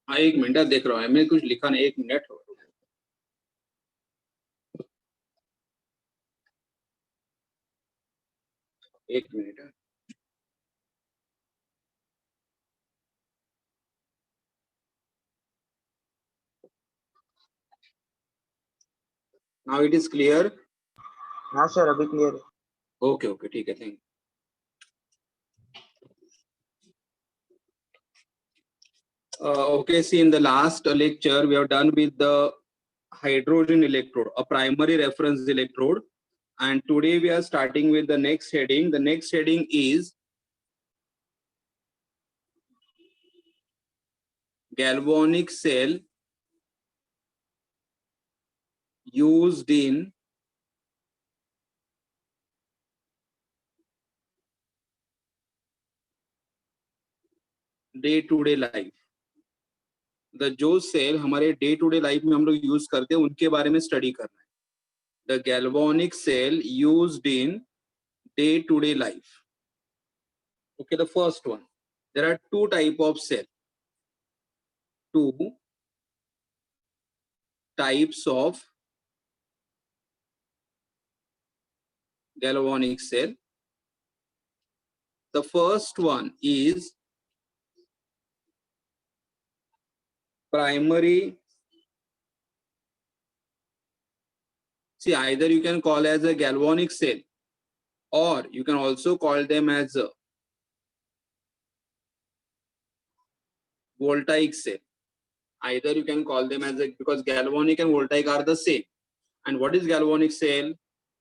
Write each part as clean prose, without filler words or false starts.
हाँ, 1 मिनट देख रहा हूँ, मैं कुछ लिखा नहीं, 1 मिनट। एक minute. Now it is clear. हाँ सर, अभी क्लियर है। ओके ओके, ठीक है, thank you. Okay, see, in the last lecture we have done with the hydrogen electrode, a primary reference electrode, and today we are starting with the next heading. The next heading is galvanic cell used in day to day life. जो cell हमारे day to day life में हम लोग use करते हैं उनके बारे में स्टडी करना है। The galvanic cell used in day to day life. Okay, the first one, there are two type of cell, two types of galvanic cell. The first one is primary. See, either you can call as a galvanic cell or you can also call them as a voltaic cell. Either you can call them as a, because galvanic and voltaic are the same. And what is galvanic cell?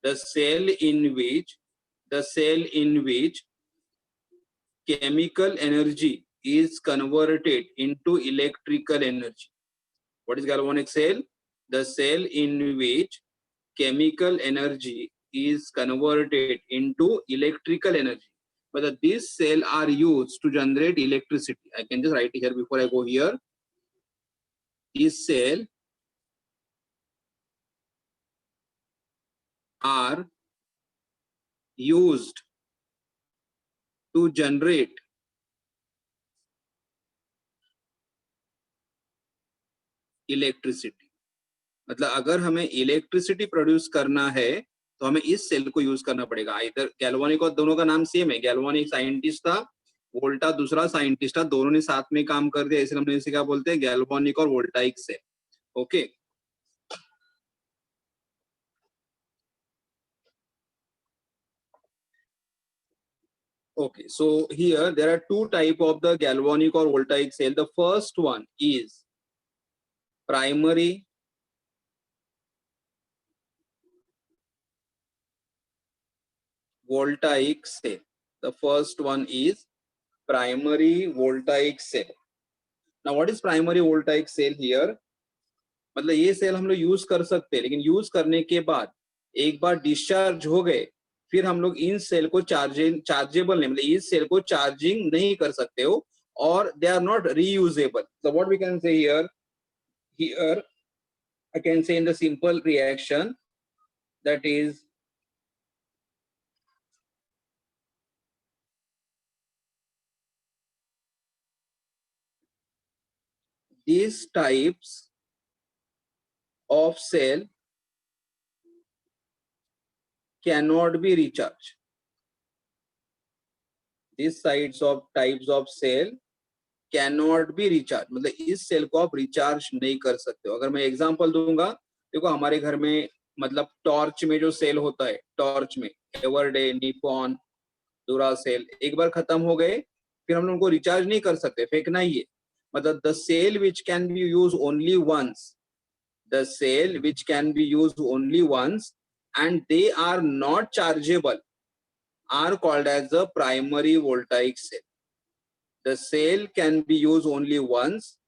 The cell in which chemical energy is converted into electrical energy. What is galvanic cell? The cell in which chemical energy is converted into electrical energy. But these cells are used to generate electricity. I can just write here before I go here. These cells are used to generate electricity. मतलब अगर हमें electricity produce करना है तो हमें इस cell को use करना पड़ेगा। इधर गैल्वानिक और दोनों का नाम सेम है, गैल्वानिक साइंटिस्ट था, वोल्टा दूसरा साइंटिस्ट था, दोनों ने साथ में काम कर दिया, इसलिए हमने इसे क्या बोलते हैं, गैल्वानिक और voltaic cell. Okay, okay, so here there are two type of the galvanic or voltaic cell. The first one is primary voltaic cell. The first one is primary voltaic cell. Now what is primary voltaic cell here? मतलब ये cell हम लोग use कर सकते हैं, लेकिन use करने के बाद एक बार डिस्चार्ज हो गए फिर हम लोग इन सेल को चार्जेबल नहीं, मतलब इस सेल को चार्जिंग नहीं कर सकते हो, और they are not reusable. So what we can say here I can say in the simple reaction, that is these types of cell cannot be recharged. These types of cell cannot be recharged. मतलब इस cell को आप recharge नहीं कर सकते हो. अगर मैं एग्जांपल दूंगा, देखो हमारे घर में मतलब टॉर्च में जो सेल होता है, टॉर्च में एवरडे, निपॉन, डुरासेल, एक बार खत्म हो गए फिर हम लोग उनको रिचार्ज नहीं कर सकते, फेंकना ही है. मतलब the cell which can be use only once, the cell which can be used only once and they are not chargeable are called as the primary voltaic cell. The cell can be used only once,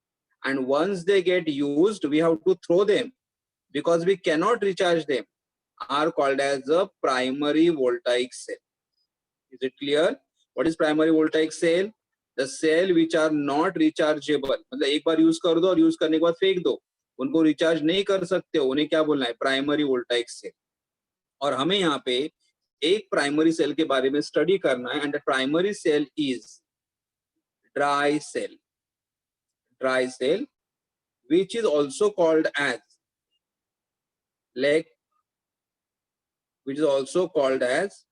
and once they get used we have to throw them because we cannot recharge them, are called as the primary voltaic cell. Is it clear? What is primary voltaic cell? The cell which are not rechargeable, मतलब एक बार use कर दो और use करने के बाद फेंक दो, उनको रिचार्ज नहीं कर सकते हो, उन्हें क्या बोलना है, प्राइमरी वोल्टाइक सेल. और हमें यहाँ पे एक प्राइमरी सेल के बारे में स्टडी करना है, and the primary cell is dry cell. dry cell, which is also called as leg, which is also called as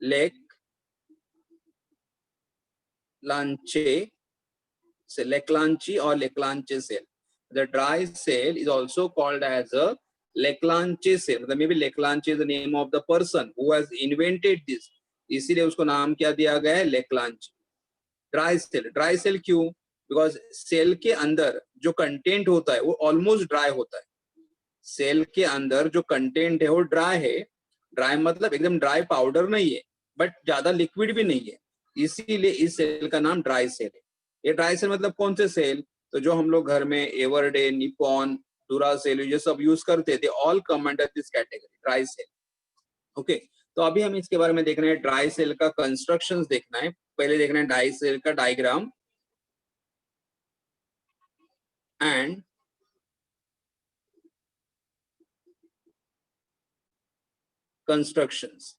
leg Lanche, Leclanche or Leclanche cell. The dry cell is also called as a Leclanche cell. Maybe Leclanche is the name of the person who has invented this. इसीलिए उसको नाम क्या दिया गया है? Leclanche. Dry cell क्यों? Because cell के अंदर जो कंटेंट होता है वो ऑलमोस्ट ड्राई होता है. सेल के अंदर जो कंटेंट है वो ड्राई है. ड्राई मतलब एकदम ड्राई पाउडर नहीं है, बट ज्यादा लिक्विड भी नहीं है. इसीलिए इस सेल का नाम ड्राई सेल है. ये ड्राई सेल मतलब कौन से सेल? तो जो हम लोग घर में एवरडे, निपॉन, डुरासेल ये सब यूज करते थे, all come under this category dry cell. Okay, तो अभी हम इसके बारे में देख रहे हैं. ड्राई सेल का कंस्ट्रक्शन देखना है. पहले देखना है ड्राई सेल का diagram and constructions.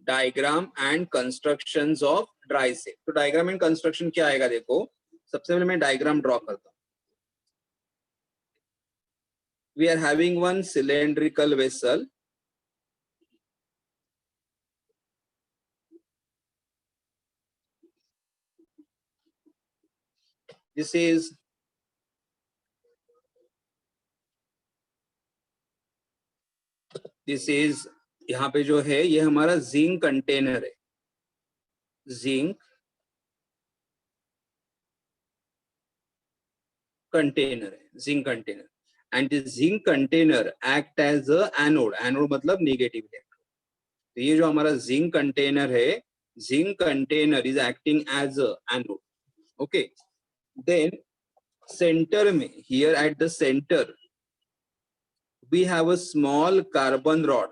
Diagram and constructions of dry cell. तो डायग्राम एंड कंस्ट्रक्शन क्या आएगा? देखो, सबसे पहले मैं डायग्राम ड्रॉ करता हूं. We are having one cylindrical vessel. This is यहाँ पे जो है ये हमारा जिंक कंटेनर है. जिंक कंटेनर है, zinc container. And this zinc container act as a anode. Anode मतलब नेगेटिव इलेक्ट्रॉन. तो ये जो हमारा जिंक कंटेनर है, zinc container is acting as a anode. Okay, then centre में, here at the centre we have a small carbon rod.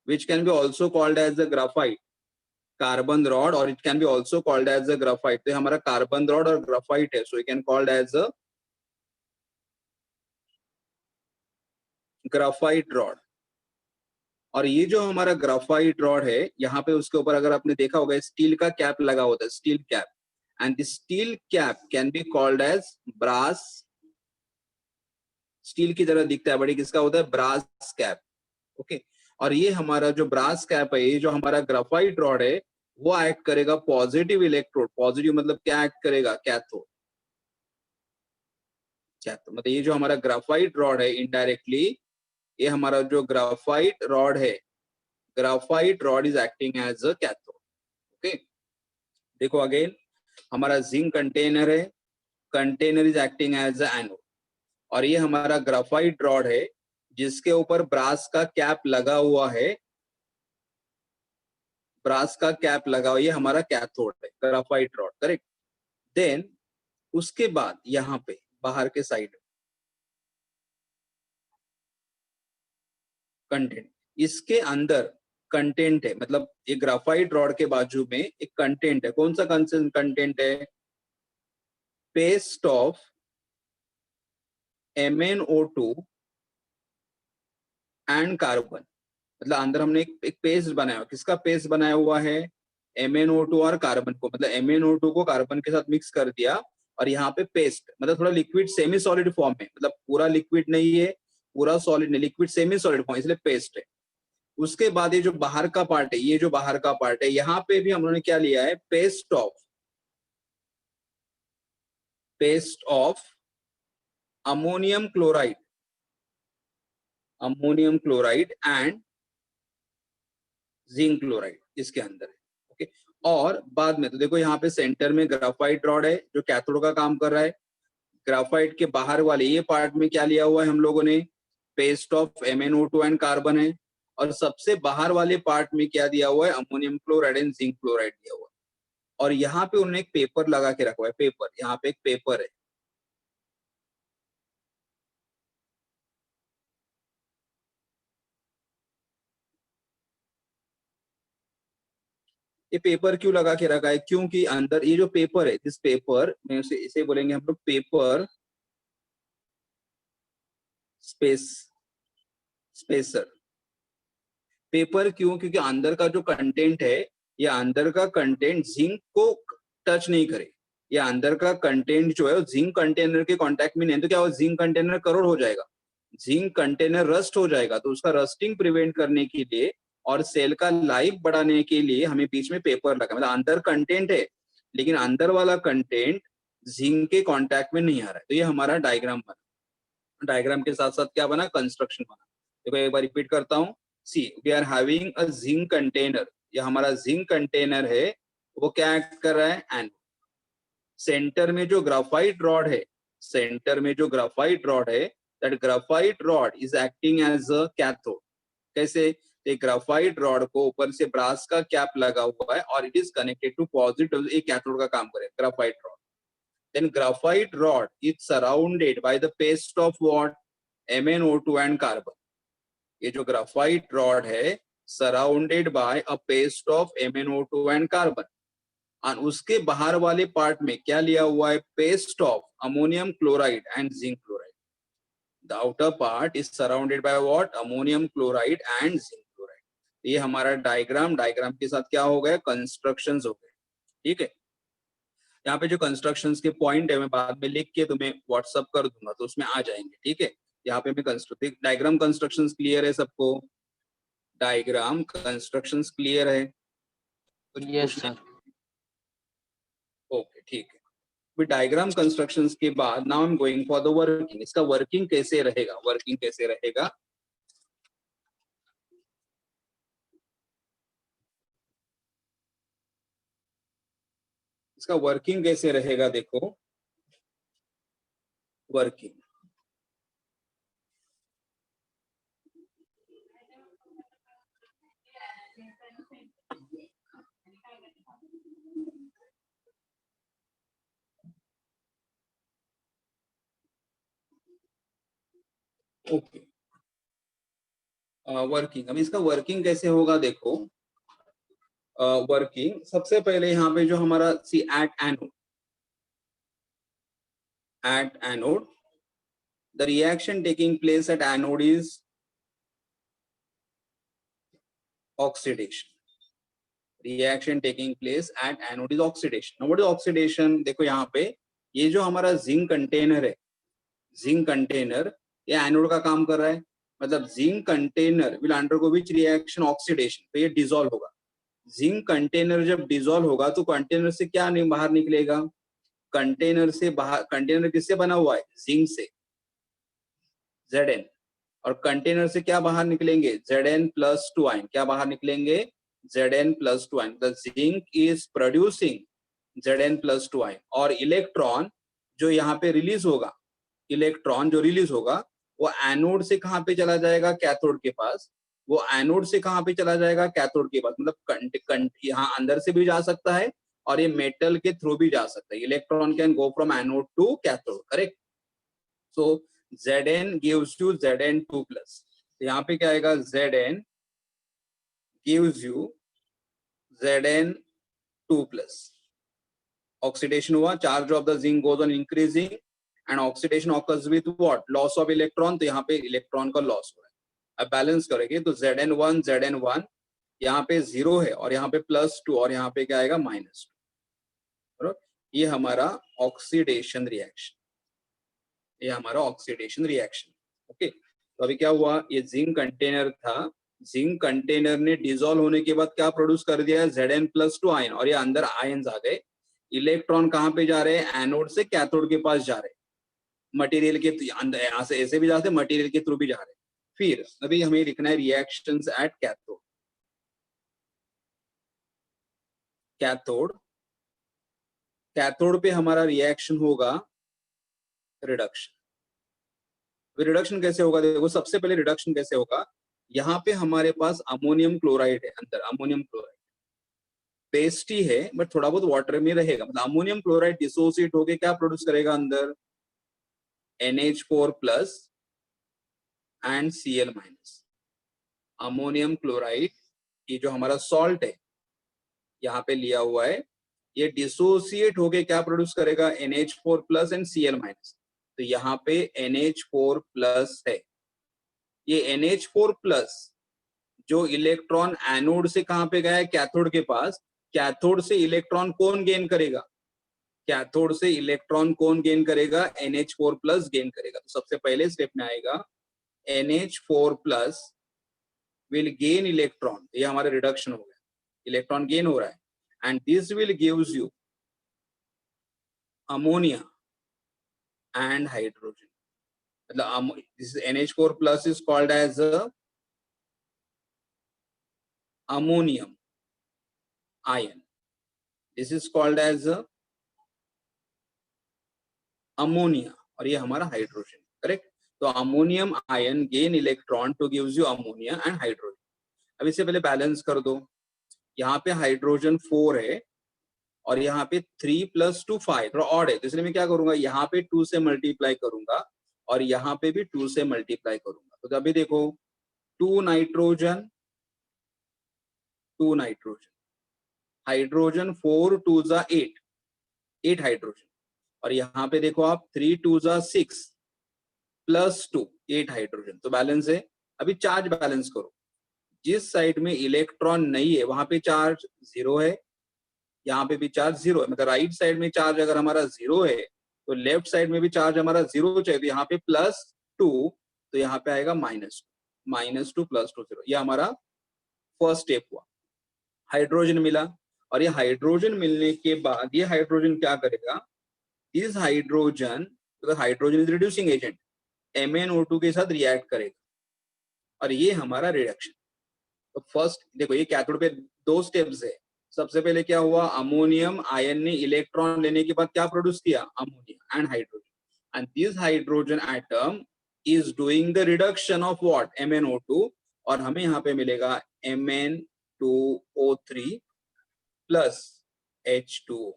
Which can be also called as the graphite. Carbon rod, or it can be also called as the graphite. तो हमारा carbon rod और graphite है, so we can called as a graphite rod. और ये जो हमारा graphite rod है, यहाँ पे उसके ऊपर अगर आपने देखा होगा स्टील का कैप लगा होता है, steel cap. And this steel cap can be called as brass. Steel की तरह दिखता है, बड़ी किसका होता है? Brass cap. ओके, और ये हमारा जो ब्रास कैप है, ये जो हमारा ग्राफाइट रॉड है, वो एक्ट करेगा पॉजिटिव इलेक्ट्रोड. पॉजिटिव मतलब क्या एक्ट करेगा? कैथोड. मतलब ये जो हमारा ग्राफाइट रॉड है, इनडायरेक्टली ये हमारा जो ग्राफाइट रॉड है, graphite rod is acting as a cathode. Okay, देखो अगेन, हमारा जिंक कंटेनर है, container is acting as a anode. और ये हमारा ग्राफाइट रॉड है जिसके ऊपर ब्रास का कैप लगा हुआ है. ब्रास का कैप लगा हुआ, ये हमारा कैथोड है, ग्राफाइट रॉड. करेक्ट. देन उसके बाद यहाँ पे बाहर के साइड कंटेंट, इसके अंदर कंटेंट है. मतलब ये ग्राफाइट रॉड के बाजू में एक कंटेंट है. कौन सा कंटेंट है? Paste of MnO2 and carbon. मतलब अंदर हमने एक पेस्ट बनाया. किसका पेस्ट बनाया हुआ है? MnO2 और कार्बन को. मतलब MnO2 को कार्बन के साथ मिक्स कर दिया, और यहाँ पे पेस्ट मतलब थोड़ा लिक्विड सेमी सॉलिड फॉर्म में. मतलब पूरा लिक्विड नहीं है, पूरा सॉलिड नहीं, लिक्विड सेमी सॉलिड फॉर्म, इसलिए पेस्ट है. उसके बाद ये जो बाहर का पार्ट है, ये जो बाहर का पार्ट है, यहाँ पे भी हम लोगों ने क्या लिया है? Paste of ammonium chloride. Ammonium chloride and zinc chloride इसके अंदर है. ओके, और बाद में तो देखो यहाँ पे सेंटर में ग्राफाइट रॉड है जो कैथोड का काम कर रहा है. ग्राफाइट के बाहर वाले ये पार्ट में क्या लिया हुआ है हम लोगों ने? Paste of MnO2 and carbon है. और सबसे बाहर वाले पार्ट में क्या दिया हुआ है? Ammonium chloride and zinc chloride दिया हुआ है. और यहाँ पे उन्होंने एक पेपर लगा के रखा हुआ है. पेपर, यहाँ पे एक पेपर है. ये पेपर क्यों लगा के रखा है? क्योंकि अंदर ये जो पेपर है, दिस पेपर में इसे बोलेंगे हम लोग पेपर स्पेसर. पेपर क्यों? क्योंकि अंदर का जो कंटेंट है, या अंदर का कंटेंट जिंक को टच नहीं करे, या अंदर का कंटेंट जो है वो जिंक कंटेनर के कांटेक्ट में नहीं, तो क्या हो, जिंक कंटेनर करोड़ हो जाएगा, जिंक कंटेनर रस्ट हो जाएगा। तो उसका रस्टिंग प्रिवेंट करने के लिए और सेल का लाइफ बढ़ाने के लिए हमें बीच में पेपर लगा, मतलब अंदर कंटेंट है लेकिन अंदर वाला कंटेंट जिंक के कांटेक्ट में नहीं आ रहा है। तो ये हमारा डायग्राम बना। डायग्राम के साथ साथ क्या बना, कंस्ट्रक्शन बना। देखो एक बार रिपीट करता हूँ। See we are having a zinc container, ये हमारा जिंक कंटेनर है, वो क्या एक्ट कर रहा है, एनोड। सेंटर में जो ग्राफाइट रॉड है, सेंटर में जो ग्राफाइट रॉड है, that graphite rod is acting as a cathode. कैसे? एक ग्राफाइट रॉड को ऊपर से ब्रास का कैप लगा हुआ है और it is connected to positive, एक कैथोड का काम करे graphite rod. Then graphite rod is surrounded by the paste of what, MnO2 and carbon. ये जो ग्राफाइट रॉड है surrounded by a paste of MnO2 and carbon, और उसके बाहर वाले पार्ट में क्या लिया हुआ है, paste of ammonium chloride and zinc chloride. The outer part is surrounded by what, ammonium chloride and zinc chloride. ये हमारा डायग्राम, डायग्राम के साथ क्या हो गया, कंस्ट्रक्शंस हो गए। ठीक है, यहाँ पे जो कंस्ट्रक्शंस के पॉइंट है मैं बाद में लिख के तुम्हें व्हाट्सअप कर दूंगा, तो उसमें आ जाएंगे। ठीक है, यहाँ पे मैं कंस्ट्रक्ट डायग्राम कंस्ट्रक्शंस क्लियर है सबको? डायग्राम कंस्ट्रक्शंस क्लियर है? कुछ यस पूछना? सर। ओके ठीक है। फिर डायग्राम कंस्ट्रक्शंस के बाद now I am going for the working. इसका वर्किंग कैसे रहेगा, वर्किंग कैसे रहेगा? इसका वर्किंग कैसे रहेगा, देखो वर्किंग। Okay, working. अब इसका वर्किंग कैसे होगा, देखो वर्किंग सबसे पहले यहाँ पे जो हमारा see at anode, at anode, the reaction taking place at anode is oxidation. Reaction taking place at anode is oxidation. Now what is oxidation? देखो यहाँ पे ये जो हमारा जिंक कंटेनर है, जिंक कंटेनर ये एनोड का काम कर रहा है, मतलब zinc container will undergo which reaction, oxidation. तो ये डिसॉल्व होगा। जिंक कंटेनर जब डिसॉल्व होगा तो कंटेनर से क्या नहीं बाहर निकलेगा, कंटेनर से बाहर, कंटेनर किससे बना हुआ है, जिंक से, Zn। और कंटेनर से क्या बाहर निकलेंगे, Zn+2 आयन। क्या बाहर निकलेंगे, Zn+2 ion. The zinc is producing Zn+2 ion. और इलेक्ट्रॉन जो यहाँ पे रिलीज होगा, इलेक्ट्रॉन जो रिलीज होगा वो एनोड से कहाँ पे चला जाएगा, कैथोड के पास। वो एनोड से कहाँ पे चला जाएगा, कैथोड के पास। मतलब यहाँ अंदर से भी जा सकता है और ये मेटल के थ्रू भी जा सकता है। Electron can go from anode to cathode, correct. So Zn gives you Zn2 plus। यहाँ पे क्या आएगा, Zn gives you Zn2 plus। Oxidation हुआ, charge of the zinc goes on increasing and oxidation occurs with what, loss of electron. तो यहाँ पे electron का loss हो रहा है। अब बैलेंस करेंगे तो Zn1 Zn1 यहाँ पे 0 है और यहाँ पे +2 और यहाँ पे क्या आएगा, -2। ये हमारा ऑक्सीडेशन रिएक्शन, ये हमारा ऑक्सीडेशन रिएक्शन। ओके, तो अभी क्या हुआ, ये जिंक कंटेनर था, जिंक कंटेनर ने डिसॉल्व होने के बाद क्या प्रोड्यूस कर दिया है, Zn+2 आयन। और ये अंदर आयन्स आ गए। इलेक्ट्रॉन कहाँ पे जा रहे हैं, एनोड से कैथोड के पास जा रहे हैं। मटेरियल के अंदर यहाँ से ऐसे भी जाते हैं, मटेरियल के थ्रू भी जा रहे हैं। फिर अभी हमें लिखना है reactions at cathode. Cathode, cathode पे हमारा रिएक्शन होगा रिडक्शन। रिडक्शन कैसे होगा, देखो सबसे पहले रिडक्शन कैसे होगा, यहाँ पे हमारे पास अमोनियम क्लोराइड है, अंदर अमोनियम क्लोराइड पेस्टी है बट थोड़ा बहुत वाटर में रहेगा। मतलब अमोनियम क्लोराइड डिसोसिएट होके क्या प्रोड्यूस करेगा अंदर, NH4+ and Cl-। Ammonium chloride ये जो हमारा सॉल्ट है यहाँ पे लिया हुआ है, ये डिसोसिएट होके क्या प्रोड्यूस करेगा, NH4+ एंड Cl-। तो यहाँ पे NH4+ है। ये NH4+ जो इलेक्ट्रॉन एनोड से कहां पे गया है, कैथोड के पास, कैथोड से इलेक्ट्रॉन कौन गेन करेगा, कैथोड से इलेक्ट्रॉन कौन गेन करेगा, NH4 प्लस गेन करेगा। तो सबसे पहले स्टेप में आएगा NH4 plus will gain electron, ये हमारा रिडक्शन हो गया, इलेक्ट्रॉन गेन हो रहा है, and this will gives you ammonia and hydrogen. मतलब this NH4 plus is called as a ammonium ion. This is called as a ammonia और ये हमारा हाइड्रोजन, करेक्ट। तो ammonium ion gain electron to gives you ammonia and hydrogen. अब इससे पहले balance कर दो, यहाँ पे हाइड्रोजन 4 है और यहाँ पे 3 + 2 5, थोड़ा ऑड है, तो इसलिए मैं क्या करूंगा, यहाँ पे 2 से मल्टीप्लाई करूंगा और यहाँ पे भी 2 से मल्टीप्लाई करूंगा। तो अभी देखो 2 नाइट्रोजन, 2 नाइट्रोजन, हाइड्रोजन 4 2 जा 8, 8 हाइड्रोजन, और यहाँ पे देखो आप 3 2 जा 6 + 2 8 हाइड्रोजन। तो बैलेंस है। अभी चार्ज बैलेंस करो, जिस साइड में इलेक्ट्रॉन नहीं है वहां पे चार्ज 0 है, यहाँ पे भी चार्ज 0 है। मतलब राइट साइड में चार्ज अगर हमारा 0 है तो लेफ्ट साइड में भी चार्ज हमारा 0 चाहिए, तो यहाँ पे +2, तो यहाँ पे आएगा -2 + 2 0। ये हमारा फर्स्ट स्टेप हुआ, हाइड्रोजन मिला। और ये हाइड्रोजन मिलने के बाद ये हाइड्रोजन क्या करेगा, इस hydrogen, hydrogen is reducing agent, MnO2 के साथ रिएक्ट करेगा और ये हमारा रिडक्शन। तो फर्स्ट देखो, ये कैथोड पे 2 स्टेप्स है। सबसे पहले क्या हुआ, अमोनियम आयन ने इलेक्ट्रॉन लेने के बाद क्या प्रोड्यूस किया, ammonia and hydrogen, and this hydrogen atom is doing the reduction of what, MnO2, और हमें यहाँ पे मिलेगा Mn2O3 plus H2O,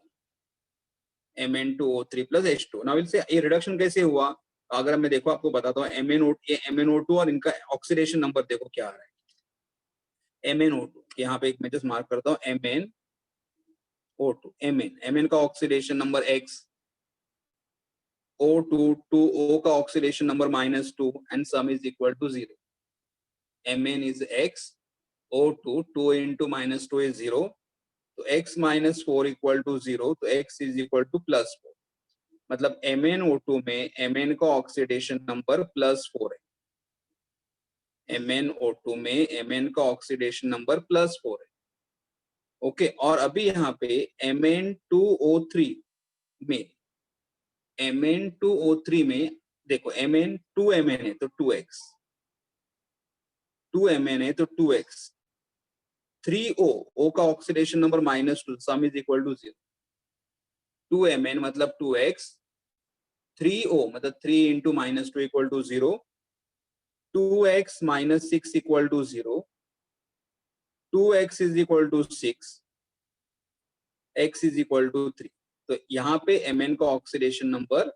Mn2O3 plus H2O। Now इससे ये रिडक्शन कैसे हुआ, अगर मैं देखो आपको बताता हूँ, MnO2 और इनका ऑक्सीडेशन नंबर देखो क्या आ रहा है, MnO2, यहाँ पे एक मैं जस्ट मार्क करता हूँ, MnO2, Mn का oxidation number X, O2 to O का oxidation number -2, and sum is equal to 0। Mn is X, O2 2 into -2 is 0, तो X - 4 इक्वल टू 0, तो X इज इक्वल टू +4। मतलब MnO2 में Mn का oxidation number +4 है, MnO2 में Mn का oxidation number +4 है, ओके। और अभी यहाँ पे Mn2O3 में, Mn2O3 में देखो, Mn 2Mn है तो 2x, 2Mn है तो 2x, 3O, O का oxidation number -2, sum is equal to 0, 2Mn मतलब 2x, 3O मतलब 3 into -2 equal to 0, 2x - 6 equal to 0, 2x is equal to 6, x is equal to 3। तो यहाँ पे Mn का ऑक्सीडेशन नंबर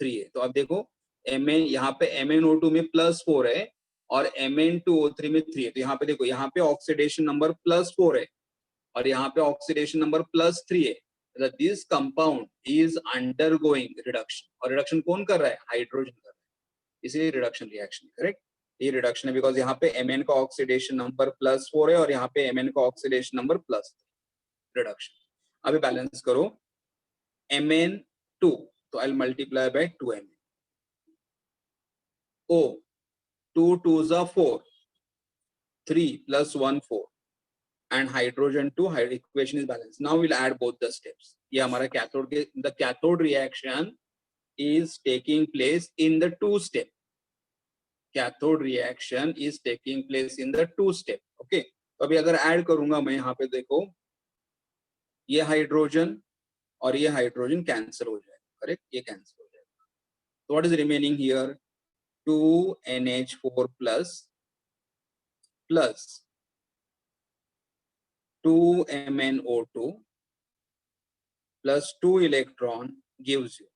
3 है। तो अब देखो, Mn यहाँ पे MnO2 में +4 है और Mn2O3 में 3 है। तो यहाँ पे देखो, यहाँ पे ऑक्सीडेशन नंबर +4 है और यहाँ पे ऑक्सीडेशन नंबर +3 है। मतलब this compound is undergoing reduction, और रिडक्शन कौन कर रहा है, हाइड्रोजन कर रहा है, इसलिए रिडक्शन रिएक्शन, करेक्ट। ये रिडक्शन है बिकॉज यहाँ पे Mn का ऑक्सीडेशन नंबर +4 है और यहाँ पे Mn का ऑक्सीडेशन नंबर +3, रिडक्शन। अभी बैलेंस करो, Mn2, तो आई multiply by 2Mn, O 2 2s are 4, 3 + 1 4, and hydrogen 2, equation is balanced. Now we'll add both the steps. ये हमारा कैथोड के, the cathode reaction is taking place in the 2 step. Cathode reaction is taking place in the 2 step. Okay. तो अभी अगर add करूंगा मैं, यहाँ पे देखो, ये हाइड्रोजन और ये हाइड्रोजन कैंसिल हो जाएगा, करेक्ट, ये कैंसिल हो जाएगा। तो what is remaining here, 2NH4 plus 2MnO2 plus 2 electron gives you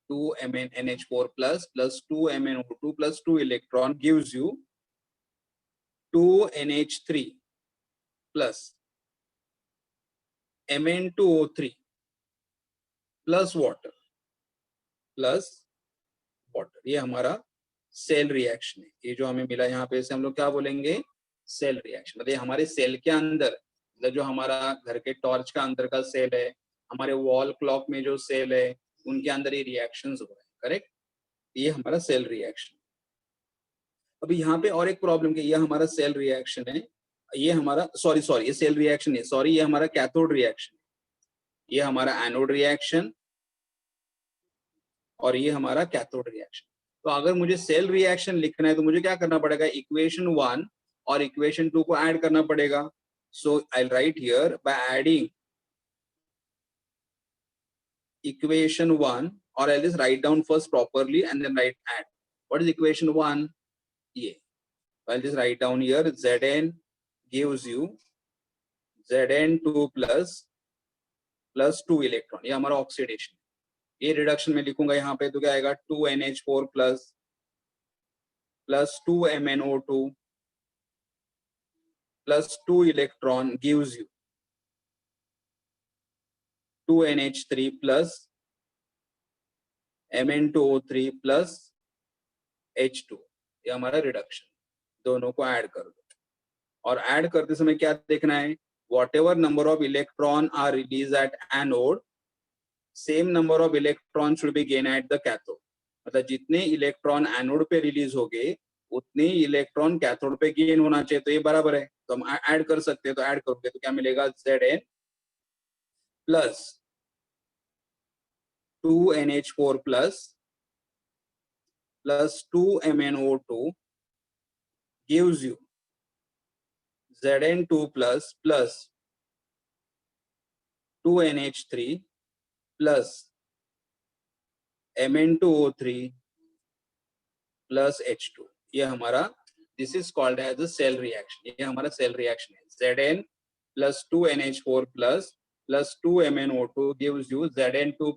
2NH4 plus 2MnO2 plus 2 electron gives you 2NH3 plus Mn2O3 plus water, ये हमारा सेल रिएक्शन है। ये जो हमें मिला यहाँ पे, इसे हम लोग क्या बोलेंगे, सेल रिएक्शन। मतलब हमारे सेल के अंदर, मतलब जो हमारा घर के टॉर्च का अंदर का सेल है, हमारे वॉल क्लॉक में जो सेल है, उनके अंदर ये रिएक्शंस हो रहे हैं, करेक्ट। ये हमारा सेल रिएक्शन। अभी यहाँ पे और एक प्रॉब्लम कि ये हमारा सेल रिएक्शन है, ये हमारा सॉरी ये सेल रिएक्शन है, सॉरी ये हमारा कैथोड रिएक्शन है। ये हमारा एनोड रिएक्शन और ये हमारा कैथोड रिएक्शन। तो अगर मुझे सेल रिएक्शन लिखना है तो मुझे क्या करना पड़ेगा, इक्वेशन 1 और इक्वेशन 2 को ऐड करना पड़ेगा। So I write here by adding equation 1, or I'll just write down first properly and then write add. What is equation 1? Yeah. I'll just write down here Zn gives you Zn2 plus 2 electron, ये हमारा oxidation. ये reduction में लिखूंगा यहाँ पे तो क्या आएगा 2NH4 plus 2 MnO2 plus 2 electron gives you 2NH3 plus Mn2O3 plus H2। ये हमारा रिडक्शन, दोनों को ऐड कर दो। और ऐड करते समय क्या देखना है, whatever number of electron are release at anode, same number of electron should be gain at the cathode. मतलब जितने इलेक्ट्रॉन एनोड पे रिलीज हो गए उतने इलेक्ट्रॉन कैथोड पे गेन होना चाहिए। तो ये बराबर है, तो हम ऐड कर सकते हैं। तो ऐड करोगे तो क्या मिलेगा, Zn plus 2NH4 plus 2 MnO2 gives you Zn2 plus 2NH3 plus Mn2O3 plus H2। ये हमारा, this is called as a cell reaction. ये हमारा सेल रिएक्शन है। Zn plus 2NH4 plus 2 MnO2 gives you Zn2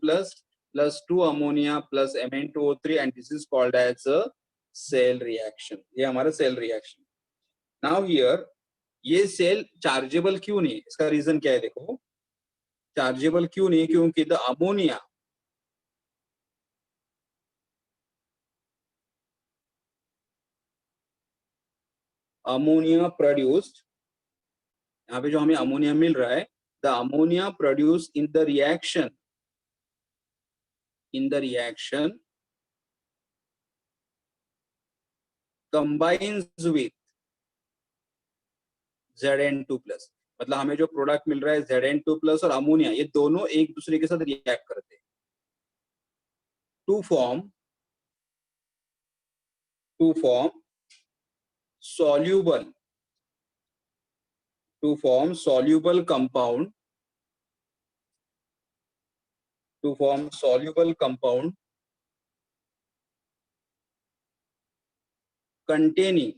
plus 2 ammonia plus Mn2O3 and this is called as a cell reaction। ये हमारा cell reaction. Now here ये cell chargeable क्यों नहीं है, इसका रीजन क्या है, देखो चार्जेबल क्यों नहीं है, क्योंकि द अमोनिया प्रोड्यूस्ड, यहाँ पे जो हमें अमोनिया मिल रहा है, the ammonia produce in the reaction combines with Zn2 plus। मतलब हमें जो प्रोडक्ट मिल रहा है Zn2 plus और अमोनिया, ये दोनों एक दूसरे के साथ रिएक्ट करते हैं to form soluble compound containing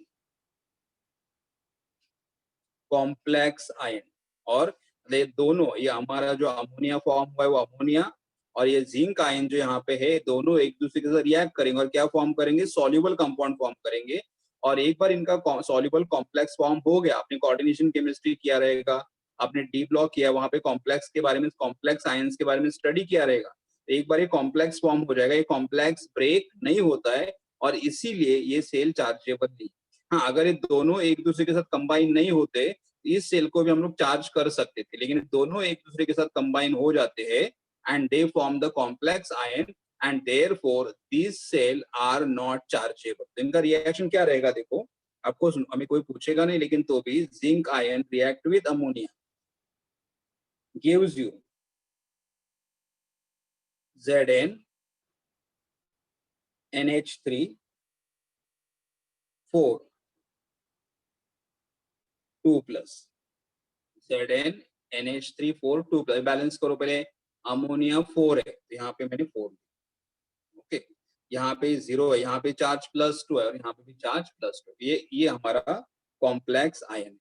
complex ion. और ये दोनों, ये हमारा जो अमोनिया फॉर्म हुआ है वो अमोनिया, और ये जिंक आयन जो यहाँ पे है, दोनों एक दूसरे के साथ रिएक्ट करेंगे और क्या फॉर्म करेंगे, सॉल्युबल कंपाउंड फॉर्म करेंगे। और एक बार इनका सॉल्युबल कॉम्प्लेक्स फॉर्म हो गया, आपने कोऑर्डिनेशन केमिस्ट्री किया रहेगा, आपने डी ब्लॉक किया, वहां पे कॉम्प्लेक्स के बारे में, कॉम्प्लेक्स आयंस के बारे में स्टडी किया रहेगा। एक बार ये कॉम्प्लेक्स फॉर्म हो जाएगा, ये कॉम्प्लेक्स ब्रेक नहीं होता है और इसीलिए ये सेल चार्जेबल नहीं। हाँ, अगर ये दोनों एक दूसरे के साथ कंबाइन नहीं होते, इस सेल को भी हम लोग चार्ज कर सकते थे, लेकिन दोनों एक दूसरे के साथ कंबाइन हो जाते हैं and they form the complex ion and therefore this cell are not chargeable. तो इनका रिएक्शन क्या रहेगा, देखो आपको हमें कोई पूछेगा नहीं, लेकिन तो भी zinc ion react with ammonia gives you Zn NH3 4 2 plus Zn NH3 4 2 plus. Balance करो पहले, अमोनिया 4 है तो यहाँ पे मैंने 4, ओके, यहाँ पे 0 है, यहाँ पे चार्ज +2 है और यहाँ पे भी चार्ज +2। ये हमारा कॉम्प्लेक्स आयन है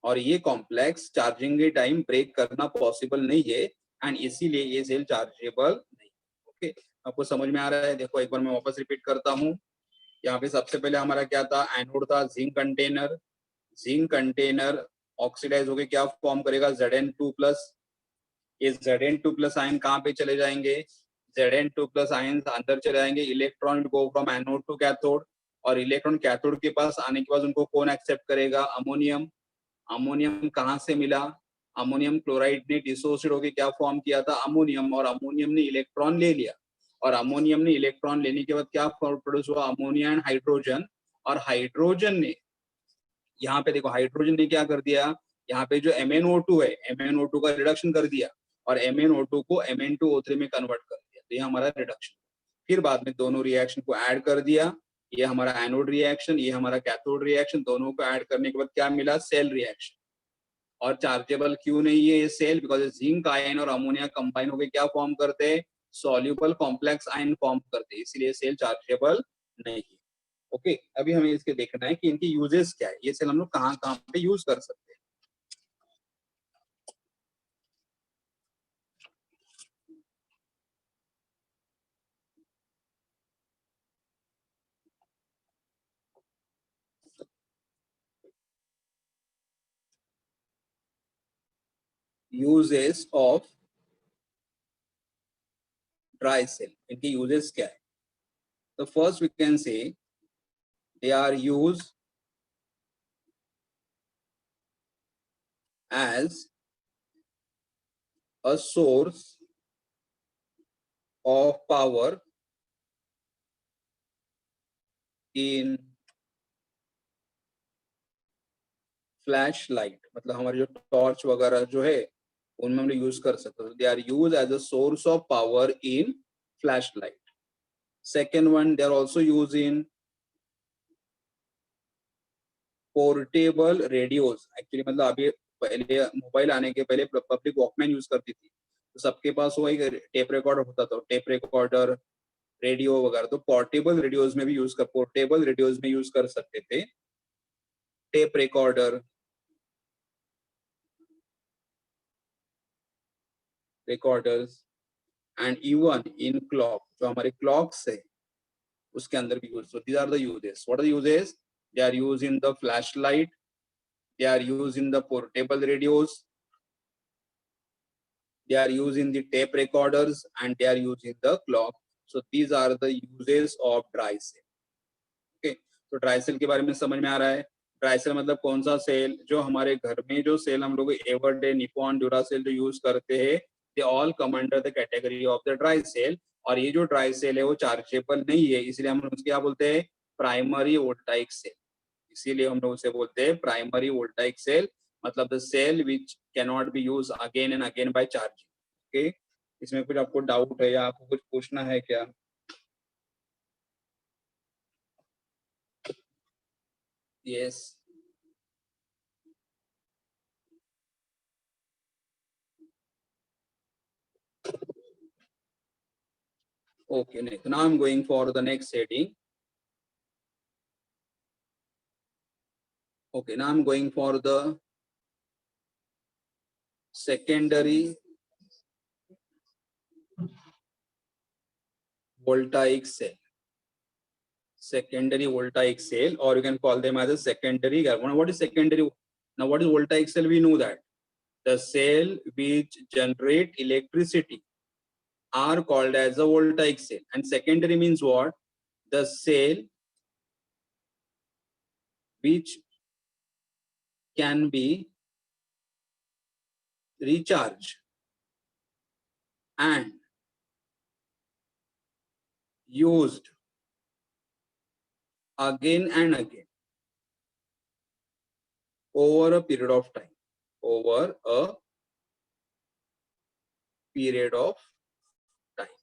और ये कॉम्प्लेक्स चार्जिंग के टाइम ब्रेक करना पॉसिबल नहीं है एंड इसीलिए ये सेल चार्जेबल नहीं। ओके, आपको समझ में आ रहा है। देखो एक बार मैं वापस रिपीट करता हूँ। यहाँ पे सबसे पहले हमारा क्या था, एनोड था जिंक कंटेनर ऑक्सीडाइज होके क्या फॉर्म करेगा, Zn2 प्लस। ये Zn2 प्लस आयन कहाँ पे चले जाएंगे, Zn2 प्लस आयंस अंदर चले जाएंगे, electron go from anode to cathode, और इलेक्ट्रॉन कैथोड के पास आने के बाद उनको कौन एक्सेप्ट करेगा? अमोनियम। अमोनियम कहाँ से मिला? अमोनियम क्लोराइड ने डिसोसिएट होकर क्या फॉर्म किया था? अमोनियम, और अमोनियम ने इलेक्ट्रॉन ले लिया, और अमोनियम ने इलेक्ट्रॉन लेने के बाद क्या प्रोड्यूस हुआ? Ammonia and hydrogen. और हाइड्रोजन ने, यहाँ पे देखो हाइड्रोजन ने क्या कर दिया, यहाँ पे जो MnO2 है, MnO2 का रिडक्शन कर दिया, और MnO2 को Mn2O3 में कन्वर्ट कर दिया, तो ये हमारा रिडक्शन। फिर बाद में दोनों रिएक्शन को ऐड कर दिया, ये हमारा एनोड रिएक्शन, ये हमारा कैथोड रिएक्शन, दोनों को ऐड करने के बाद क्या मिला? Cell reaction. और चार्जेबल क्यों नहीं है ये सेल? बिकॉज जिंक आयन और अमोनिया कंबाइन होकर क्या फॉर्म करते हैं? सॉल्यूबल कॉम्प्लेक्स आयन फॉर्म करते हैं, इसलिए सेल चार्जेबल नहीं है। ओके, अभी हमें इसके देखना है कि इनकी यूजेस क्या है, ये सेल हम लोग कहाँ कहाँ पे यूज कर सकते हैं। यूजेस ऑफ ड्राई सेल, इनकी यूजेस क्या है? तो first we can say they are use as a source of power in flash light, मतलब हमारे जो टॉर्च वगैरह जो है उनमें हम लोग यूज कर सकते हैं। They are use as a source of power in flash light. Second one, they are also use in portable radios. Actually मतलब अभी पहले मोबाइल आने के पहले पब्लिक वॉकमैन यूज करती थी, तो सबके पास वो एक टेप रिकॉर्डर होता था, टेप रिकॉर्डर, रेडियो वगैरह, तो पोर्टेबल रेडियोज में भी पोर्टेबल रेडियोज में यूज कर सकते थे tape recorder, recorders, and even in clock, जो हमारे क्लॉक्स है उसके अंदर भी use. So these are the uses. What are the uses? They are use in the flash light, they are used in the portable radios, they are used in the tape recorders, and they are used in the clock. So these are the uses of dry cell. Okay, तो dry cell के बारे में समझ में आ रहा है। Dry cell मतलब कौन सा सेल? जो हमारे घर में जो सेल हम लोग एवरडे, निपॉन, ड्यूरासेल जो यूज करते हैं, they all come under the category of the dry cell. और ये जो ड्राई सेल है वो चार्जेबल नहीं है, इसलिए हम उसको क्या बोलते हैं? Primary voltaic cell. इसीलिए हम लोग उसे बोलते हैं प्राइमरी वोल्टाइक सेल, मतलब the cell which can not be use again and again by charging. Okay, इसमें कुछ आपको डाउट है या आपको कुछ पूछना है क्या? Yes, okay, now I'm going for the next heading. Okay, now I'm going for the secondary voltaic cell. Secondary voltaic cell, or you can call them as a secondary. What is secondary? Now, what is voltaic cell? We know that the cell which generate electricity are called as a voltaic cell. And secondary means what? The cell which can be recharged and used again and again over a period of time. Over a period of time.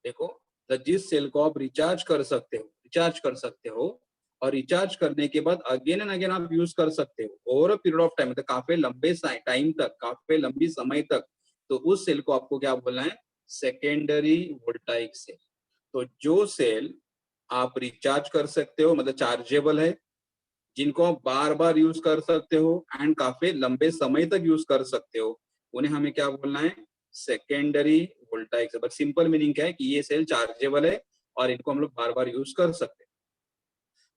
देखो, जिस cell को आप recharge कर सकते हो, और recharge करने के बाद अगेन एंड अगेन आप यूज कर सकते हो over a period of time, मतलब काफी लंबे टाइम तक, काफी लंबी समय तक, तो उस सेल को आपको क्या बोलना है? Secondary voltaic cell. तो जो सेल आप रिचार्ज कर सकते हो, मतलब चार्जेबल है, जिनको आप बार बार यूज कर सकते हो एंड काफी लंबे समय तक यूज कर सकते हो, उन्हें हमें क्या बोलना है? Secondary voltaic cell. But simple meaning क्या है कि ये सेल चार्जेबल है और इनको हम लोग बार बार यूज कर सकते हैं।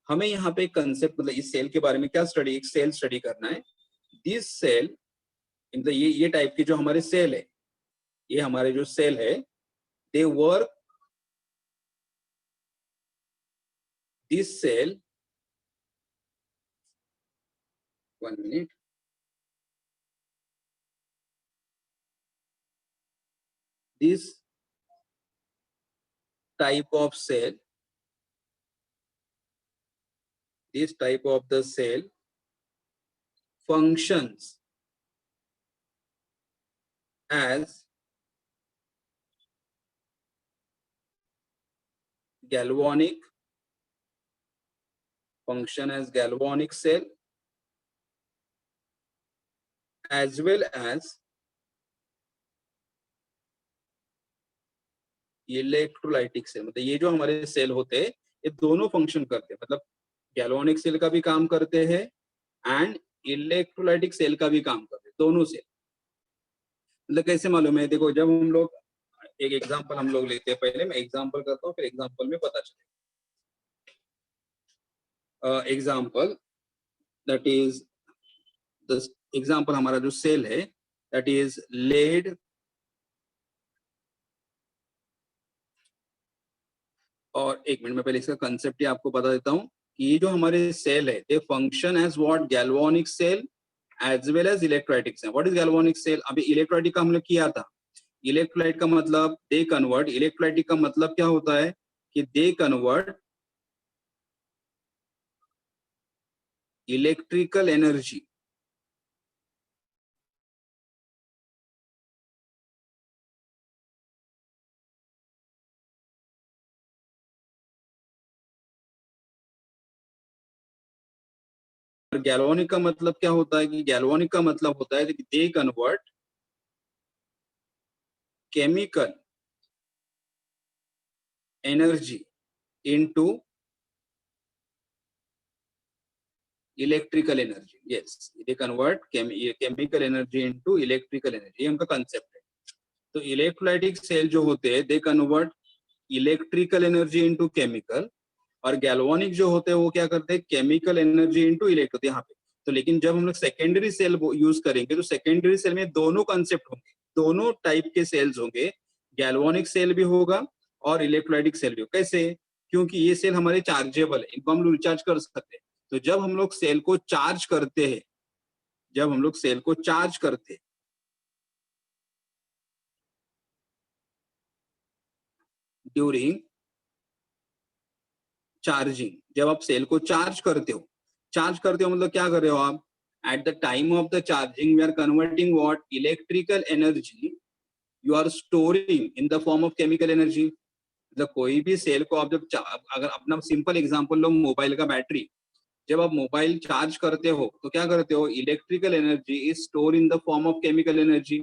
हमें यहाँ पे कंसेप्ट, मतलब इस सेल के बारे में क्या स्टडी, एक सेल स्टडी करना है। दिस सेल, मतलब ये टाइप के जो हमारे सेल है, ये हमारे जो सेल है, they work. This cell, one minute. This type of cell, this type of the cell functions as galvanic, cell as well as electrolytic cell. मतलब ये जो हमारे सेल होते हैं ये दोनों फंक्शन करते हैं, मतलब गैल्वानिक सेल का भी काम करते हैं एंड इलेक्ट्रोलाइटिक सेल का भी काम करते हैं, दोनों सेल। मतलब कैसे मालूम है, देखो जब हम लोग एक एग्जांपल हम लोग लेते हैं, पहले मैं एग्जांपल करता हूँ फिर एग्जांपल में पता चलेगा। Example that is the example हमारा जो सेल है दैट इज लेड और एक मिनट में पहले इसका कंसेप्ट ही आपको बता देता हूँ कि ये जो हमारे सेल है they function as what galvanic cell as well as electrolytic cell. What is galvanic cell? अभी इलेक्ट्रोलाइटिक का हमने किया था। इलेक्ट्रोलाइट का मतलब दे कन्वर्ट, इलेक्ट्रोलाइटिक का मतलब क्या होता है कि दे कन्वर्ट इलेक्ट्रिकल एनर्जी और गैल्वानिक का मतलब क्या होता है कि गैल्वानिक का मतलब होता है कि they convert chemical energy into electrical energy. Yes, they convert chemical energy into electrical energy, ये उनका कंसेप्ट है। तो इलेक्ट्रोलाइटिक सेल जो होते हैं they convert electrical energy into chemical, और गैल्वानिक जो होते हैं वो क्या करते हैं केमिकल एनर्जी इनटू इलेक्ट्रिकल यहाँ पे। तो लेकिन जब हम लोग सेकेंडरी सेल यूज करेंगे तो सेकेंडरी सेल में दोनों कंसेप्ट होंगे, दोनों टाइप के सेल्स होंगे, गैल्वानिक सेल भी होगा और इलेक्ट्रोलाइटिक सेल भी होगा। कैसे? क्योंकि ये सेल हमारे चार्जेबल है, इनको हम लोग रिचार्ज कर सकते हैं। तो जब हम लोग सेल को चार्ज करते हैं, जब हम लोग सेल को चार्ज करते हैं ड्यूरिंग चार्जिंग, जब आप सेल को चार्ज करते हो मतलब क्या कर रहे हो आप? At the time of the charging we are converting what electrical energy you are storing in the form of chemical energy. मतलब कोई भी सेल को आप जब अगर अपना सिंपल एग्जांपल लो, मोबाइल का बैटरी, जब आप मोबाइल चार्ज करते हो तो क्या करते हो? Electrical energy is store in the form of chemical energy.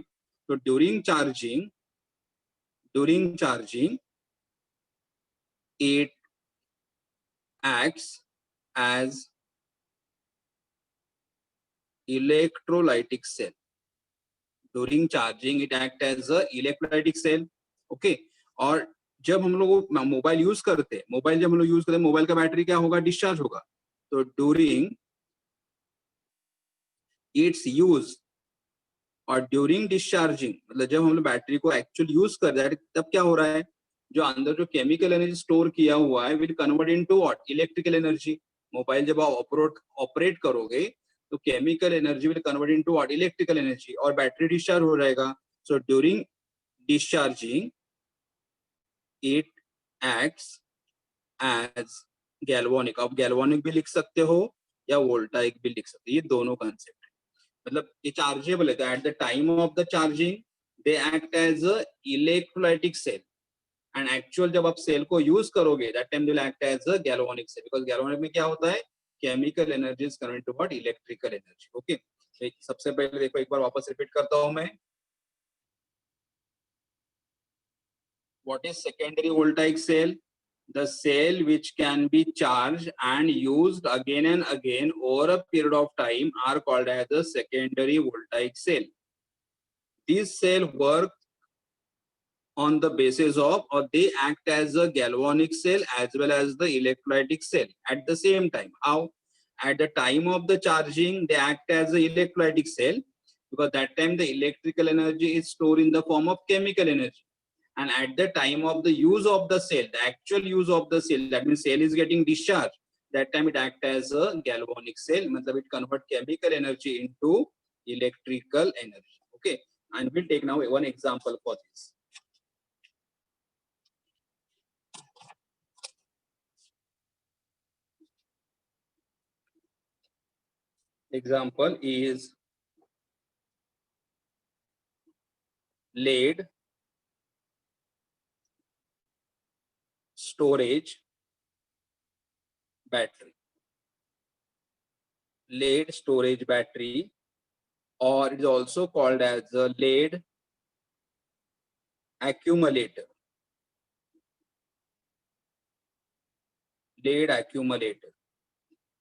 तो during charging it acts as electrolytic cell. During charging it acts as a electrolytic cell. Okay, और जब हम लोग मोबाइल यूज करते हैं, मोबाइल का बैटरी क्या होगा? डिस्चार्ज होगा। तो ड्यूरिंग इट्स यूज और ड्यूरिंग डिस्चार्जिंग, मतलब जब हम लोग बैटरी को एक्चुअल यूज कर रहे हैं तब क्या हो रहा है? जो अंदर जो केमिकल एनर्जी स्टोर किया हुआ है will convert into what electrical energy. Mobile जब आप ऑपरेट करोगे तो chemical energy will convert into what electrical energy और बैटरी डिस्चार्ज हो जाएगा। So during discharging it acts as galvanic. आप गैल्वानिक भी लिख सकते हो या वोल्टाइक भी लिख सकते हो, ये दोनों कंसेप्ट है। मतलब ये चार्जेबल है तो at the time of the charging they act as a electrolytic cell, and actual जब आप सेल को यूज करोगे that time they will act as a galvanic cell, because galvanic में क्या होता है? Chemical energy is converted to what electrical energy. Okay, सबसे पहले देखो एक बार वापस रिपीट करता हूं मैं। What is secondary voltaic cell? The cell which can be charged and used again and again over a period of time are called as the secondary voltaic cell. These cells work on the basis of, or they act as a galvanic cell as well as the electrolytic cell at the same time. How? At the time of the charging they act as the electrolytic cell because that time the electrical energy is stored in the form of chemical energy, and at the time of the use of the cell, the actual use of the cell, that means cell is getting discharged, that time it act as a galvanic cell, matlab it convert chemical energy into electrical energy. Okay, and we'll take now one example for this. Example is lead storage battery. Lead storage battery, or it is also called as a lead accumulator. Lead accumulator.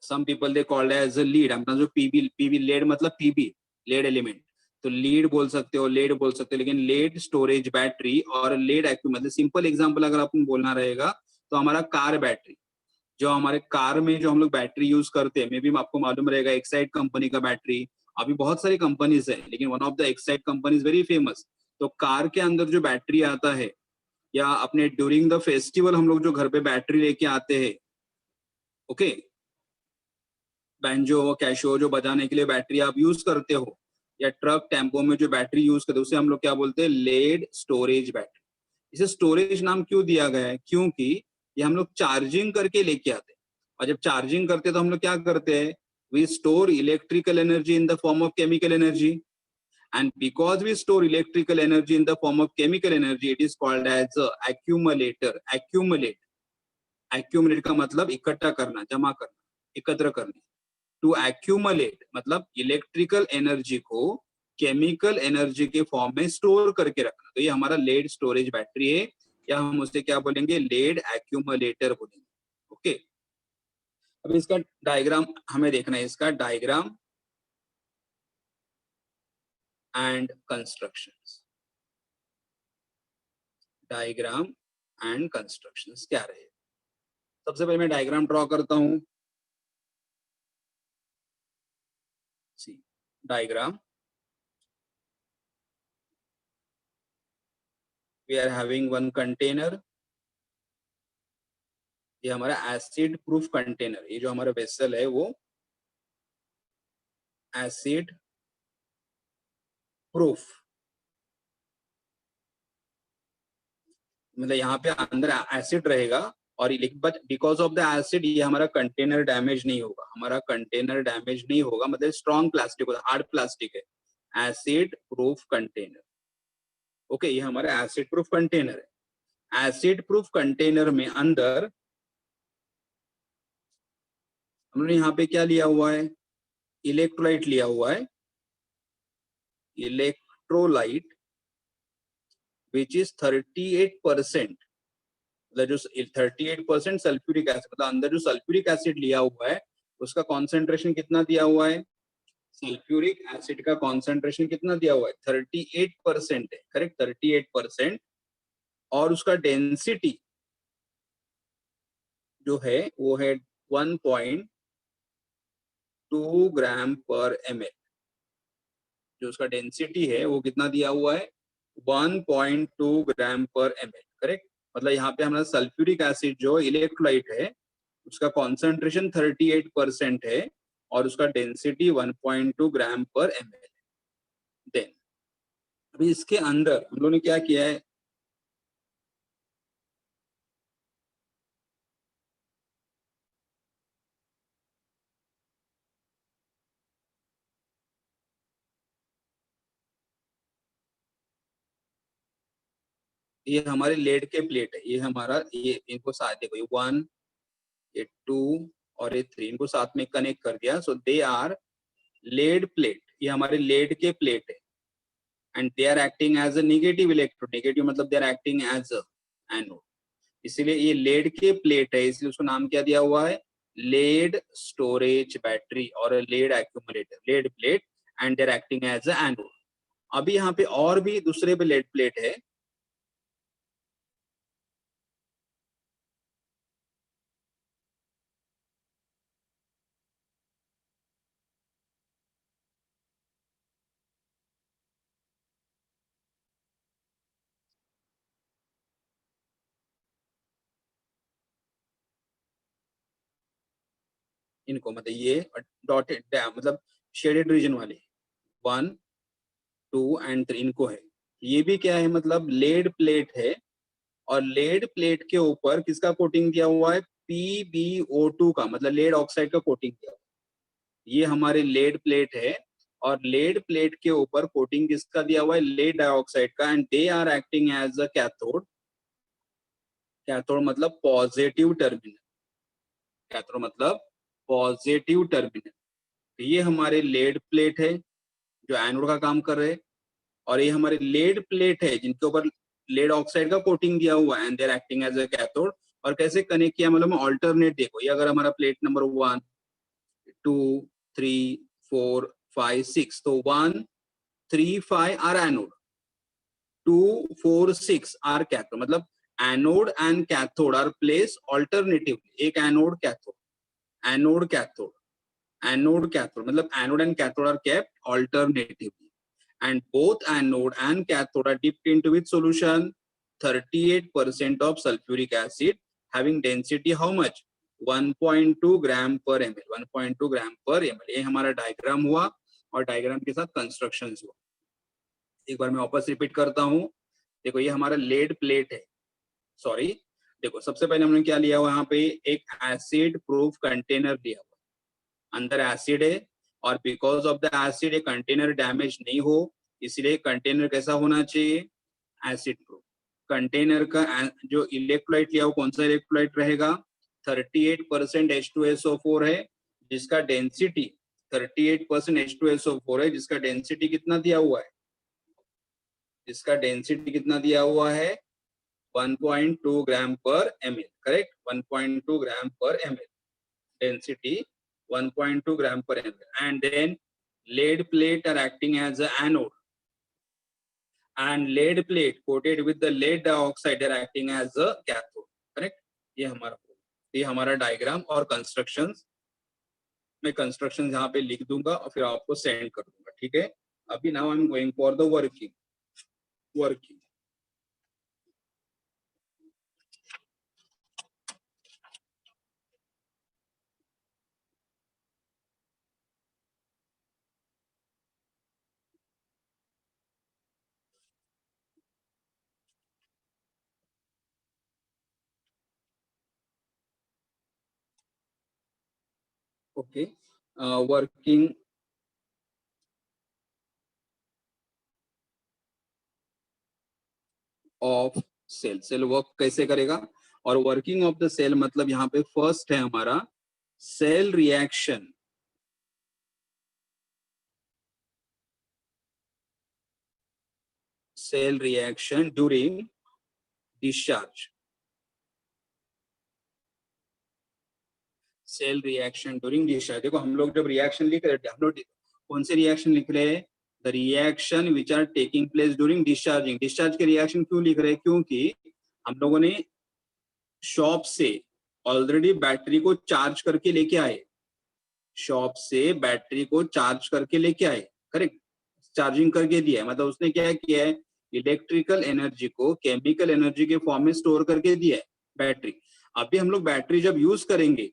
Some people they call as a lead. अपना जो PB lead मतलब PB lead element, तो lead बोल सकते हो, lead बोल सकते हो, लेकिन लेड स्टोरेज बैटरी और लेड मतलब सिंपल एग्जांपल अगर अपन बोलना रहेगा तो हमारा कार बैटरी, जो हमारे कार में जो हम लोग बैटरी यूज करते हैं, मे बी आपको मालूम रहेगा एक्साइड कंपनी का बैटरी, अभी बहुत सारी कंपनीज है लेकिन one of the Exide company is very famous. तो कार के अंदर जो बैटरी आता है, या अपने ड्यूरिंग द फेस्टिवल हम लोग जो घर पे बैटरी लेके आते हैं, ओके, बैंजो कैशो जो बजाने के लिए बैटरी आप यूज करते हो, या ट्रक टेम्पो में जो बैटरी यूज करते हो, उसे हम लोग क्या बोलते हैं, लेड स्टोरेज बैटरी. इसे स्टोरेज नाम क्यों दिया गया है, क्योंकि ये हम लोग चार्जिंग करके लेके आते हैं, और जब चार्जिंग करते हैं तो हम लोग क्या करते हैं, we store electrical energy in the form of chemical energy, and because we store electrical energy in the form of chemical energy, it is called as a accumulator. Accumulate का मतलब इकट्ठा करना, जमा करना, एकत्र करना. टू accumulate मतलब electrical energy को केमिकल एनर्जी के फॉर्म में स्टोर करके रखना. तो ये हमारा लेड स्टोरेज बैटरी है, या हम उसे क्या बोलेंगे, लेड एक्यूमुलेटर बोलेंगे. ओके, अब इसका डायग्राम हमें देखना है, इसका diagram and constructions. Diagram and constructions क्या रहे. सबसे पहले मैं डायग्राम ड्रॉ करता हूं. See diagram, we are having one container. ये हमारा एसिड प्रूफ कंटेनर, ये जो हमारा वेसल है वो एसिड प्रूफ, मतलब यहाँ पे अंदर एसिड रहेगा, और but because of the acid ये हमारा कंटेनर डैमेज नहीं होगा. हमारा कंटेनर डैमेज नहीं होगा, मतलब स्ट्रॉन्ग प्लास्टिक होगा, हार्ड प्लास्टिक है, एसिड प्रूफ कंटेनर. ओके, ये हमारा एसिड प्रूफ कंटेनर है. एसिड प्रूफ कंटेनर में अंदर हमने यहाँ पे क्या लिया हुआ है, इलेक्ट्रोलाइट लिया हुआ है. इलेक्ट्रोलाइट विच इज 38%, मतलब जो 38% सल्फ्यूरिक एसिड, मतलब अंदर जो सल्फ्यूरिक एसिड लिया हुआ है उसका कॉन्सेंट्रेशन कितना दिया हुआ है, सल्फ्यूरिक एसिड का कॉन्सेंट्रेशन कितना दिया हुआ है, 38% है. करेक्ट, 38%. और उसका डेंसिटी जो है वो है 1.2 ग्राम पर ml. जो उसका डेंसिटी है वो कितना दिया हुआ है, 1.2 ग्राम पर ml. करेक्ट, मतलब यहाँ पे हमारा सल्फ्यूरिक एसिड जो इलेक्ट्रोलाइट है उसका कॉन्सेंट्रेशन 38% है, और उसका डेंसिटी 1.2 ग्राम पर ml. देन अभी इसके अंदर हम लोगों ने क्या किया है, ये हमारे लेड के प्लेट है, ये हमारा, ये इनको साथ देखो, ये 1, ये 2 और ये 3, इनको साथ में कनेक्ट कर दिया. So they are lead plate, ये हमारे लेड के प्लेट है, and they are acting as a negative electrode. Negative मतलब they are acting as a anode. इसीलिए ये लेड के प्लेट है, इसलिए उसको नाम क्या दिया हुआ है, लेड स्टोरेज बैटरी और lead accumulator, lead plate, and they are acting as a anode. अभी यहाँ पे और भी दूसरे पे लेड प्लेट है. इनको मतलब ये डॉटेड मतलब शेडेड रीजन वाले 1 2 एंड 3 इनको है। ये भी क्या है मतलब लेड प्लेट है और लेड प्लेट के ऊपर किसका कोटिंग दिया हुआ है PbO2 का मतलब लेड ऑक्साइड का कोटिंग दिया हुआ है। ये हमारे लेड प्लेट है और लेड प्लेट के ऊपर कोटिंग किसका दिया हुआ है लेड डाइऑक्साइड का and they are acting as a cathode. Cathode मतलब पॉजिटिव टर्मिनल, कैथोड मतलब पॉजिटिव टर्मिनल। ये हमारे लेड प्लेट है जो एनोड का काम कर रहे हैं और ये हमारे लेड प्लेट है जिनके ऊपर लेड ऑक्साइड का कोटिंग दिया हुआ है and they are acting as a cathode. और कैसे कनेक्ट किया मतलब ऑल्टरनेट देखो ये अगर हमारा प्लेट नंबर 1 2 3 4 5 6 तो 1 3 5 आर एनोड 2 4 6 आर कैथोड मतलब anode and cathode are place alternatively एक anode cathode anode cathode anode cathode मतलब anode and cathode are kept alternatively and both anode and cathode are dipped into which solution 38% of sulfuric acid having density how much 1.2 gram per ml 1.2 gram per ml। ये हमारा diagram हुआ और diagram के साथ construction हुआ। एक बार मैं वापस रिपीट करता हूँ। देखो ये हमारा लेड प्लेट है, सॉरी देखो सबसे पहले हमने क्या लिया हुआ यहाँ पे एक एसिड प्रूफ कंटेनर लिया हुआ, अंदर एसिड है और बिकॉज ऑफ द एसिड ये कंटेनर डैमेज नहीं हो इसलिए कंटेनर कैसा होना चाहिए एसिड प्रूफ। कंटेनर का जो इलेक्ट्रोलाइट लिया हो कौन सा इलेक्ट्रोलाइट रहेगा 38% H2SO4 है जिसका डेंसिटी 38% H2SO4 है जिसका डेंसिटी कितना दिया हुआ है, जिसका डेंसिटी कितना दिया हुआ है 1.2 ग्राम पर ml, करेक्ट 1.2 ग्राम पर ml density 1.2 gram per ml and then lead plate are acting as an anode and lead plate coated with the lead dioxide are acting as a cathode, correct। ये हमारा diagram और constructions, मैं constructions यहाँ पे लिख दूंगा और फिर आपको सेंड कर दूंगा, ठीक है। अभी now I am going for the working. Okay working of cell, cell work कैसे करेगा और वर्किंग ऑफ द सेल मतलब यहाँ पे फर्स्ट है हमारा cell reaction, cell reaction during discharge, cell reaction during discharge. देखो हम लोग जब रिएक्शन लिख रहे हैं हम लोग कौन से रिएक्शन लिख रहे हैं the reaction which are taking place during discharging. Discharge के रिएक्शन क्यों लिख रहे हैं क्योंकि हम लोगों ने शॉप से ऑलरेडी बैटरी को चार्ज करके लेके आए, शॉप से बैटरी को चार्ज करके लेके आए, करेक्ट चार्जिंग करके दिया है मतलब उसने क्या किया है इलेक्ट्रिकल एनर्जी को केमिकल एनर्जी के फॉर्म में स्टोर करके दिया है बैटरी। अभी हम लोग बैटरी जब यूज करेंगे,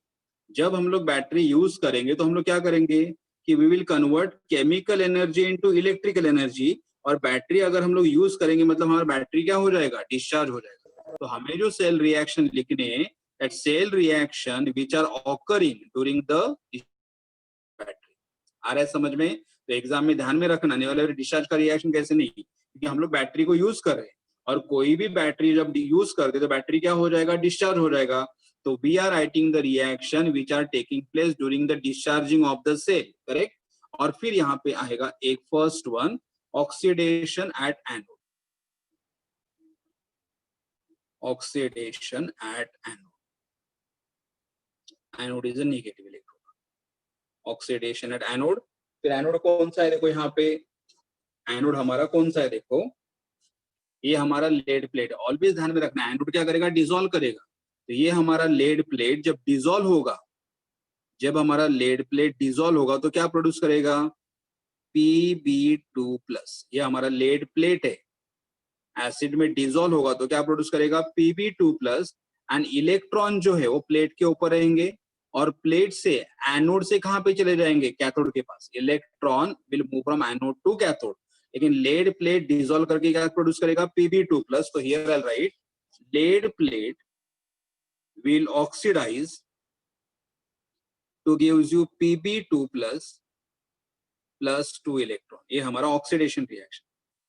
जब हम लोग बैटरी यूज करेंगे तो हम लोग क्या करेंगे कि we will convert chemical energy into electrical energy और बैटरी अगर हम लोग यूज करेंगे मतलब हमारा बैटरी क्या हो जाएगा डिस्चार्ज हो जाएगा। तो हमें जो सेल रिएक्शन लिखने that cell reaction which are occurring during the battery. आ रहा है समझ में? तो एग्जाम में ध्यान में रखना आने वाले डिस्चार्ज का रिएक्शन कैसे नहीं, क्योंकि हम लोग बैटरी को यूज कर रहे हैं और कोई भी बैटरी जब यूज करते तो बैटरी क्या हो जाएगा डिस्चार्ज हो जाएगा। तो we are writing the reaction which are taking place during the discharging of the cell, correct. और फिर यहाँ पे आएगा एक first one oxidation at anode, oxidation at anode, anode is a negative electron, oxidation at anode. फिर anode कौन सा है देखो यहाँ पे एनोड हमारा कौन सा है देखो ये हमारा लेड प्लेट, ऑलवेज ध्यान में रखना एनोड क्या करेगा डिसॉल्व करेगा। तो ये हमारा लेड प्लेट जब डिसॉल्व होगा, जब हमारा लेड प्लेट डिसॉल्व होगा तो क्या प्रोड्यूस करेगा Pb2+। ये हमारा लेड प्लेट है, एसिड में डिसॉल्व होगा तो क्या प्रोड्यूस करेगा Pb2+ एंड इलेक्ट्रॉन जो है वो प्लेट के ऊपर रहेंगे और प्लेट से एनोड से कहां पे चले जाएंगे, कैथोड के पास. Electron will move from anode to cathode. लेकिन लेड प्लेट डिसॉल्व करके क्या प्रोड्यूस करेगा, Pb2 प्लस. तो here I write lead plate will oxidise to gives you Pb2 plus plus 2 electron. ये हमारा ऑक्सीडेशन रिएक्शन.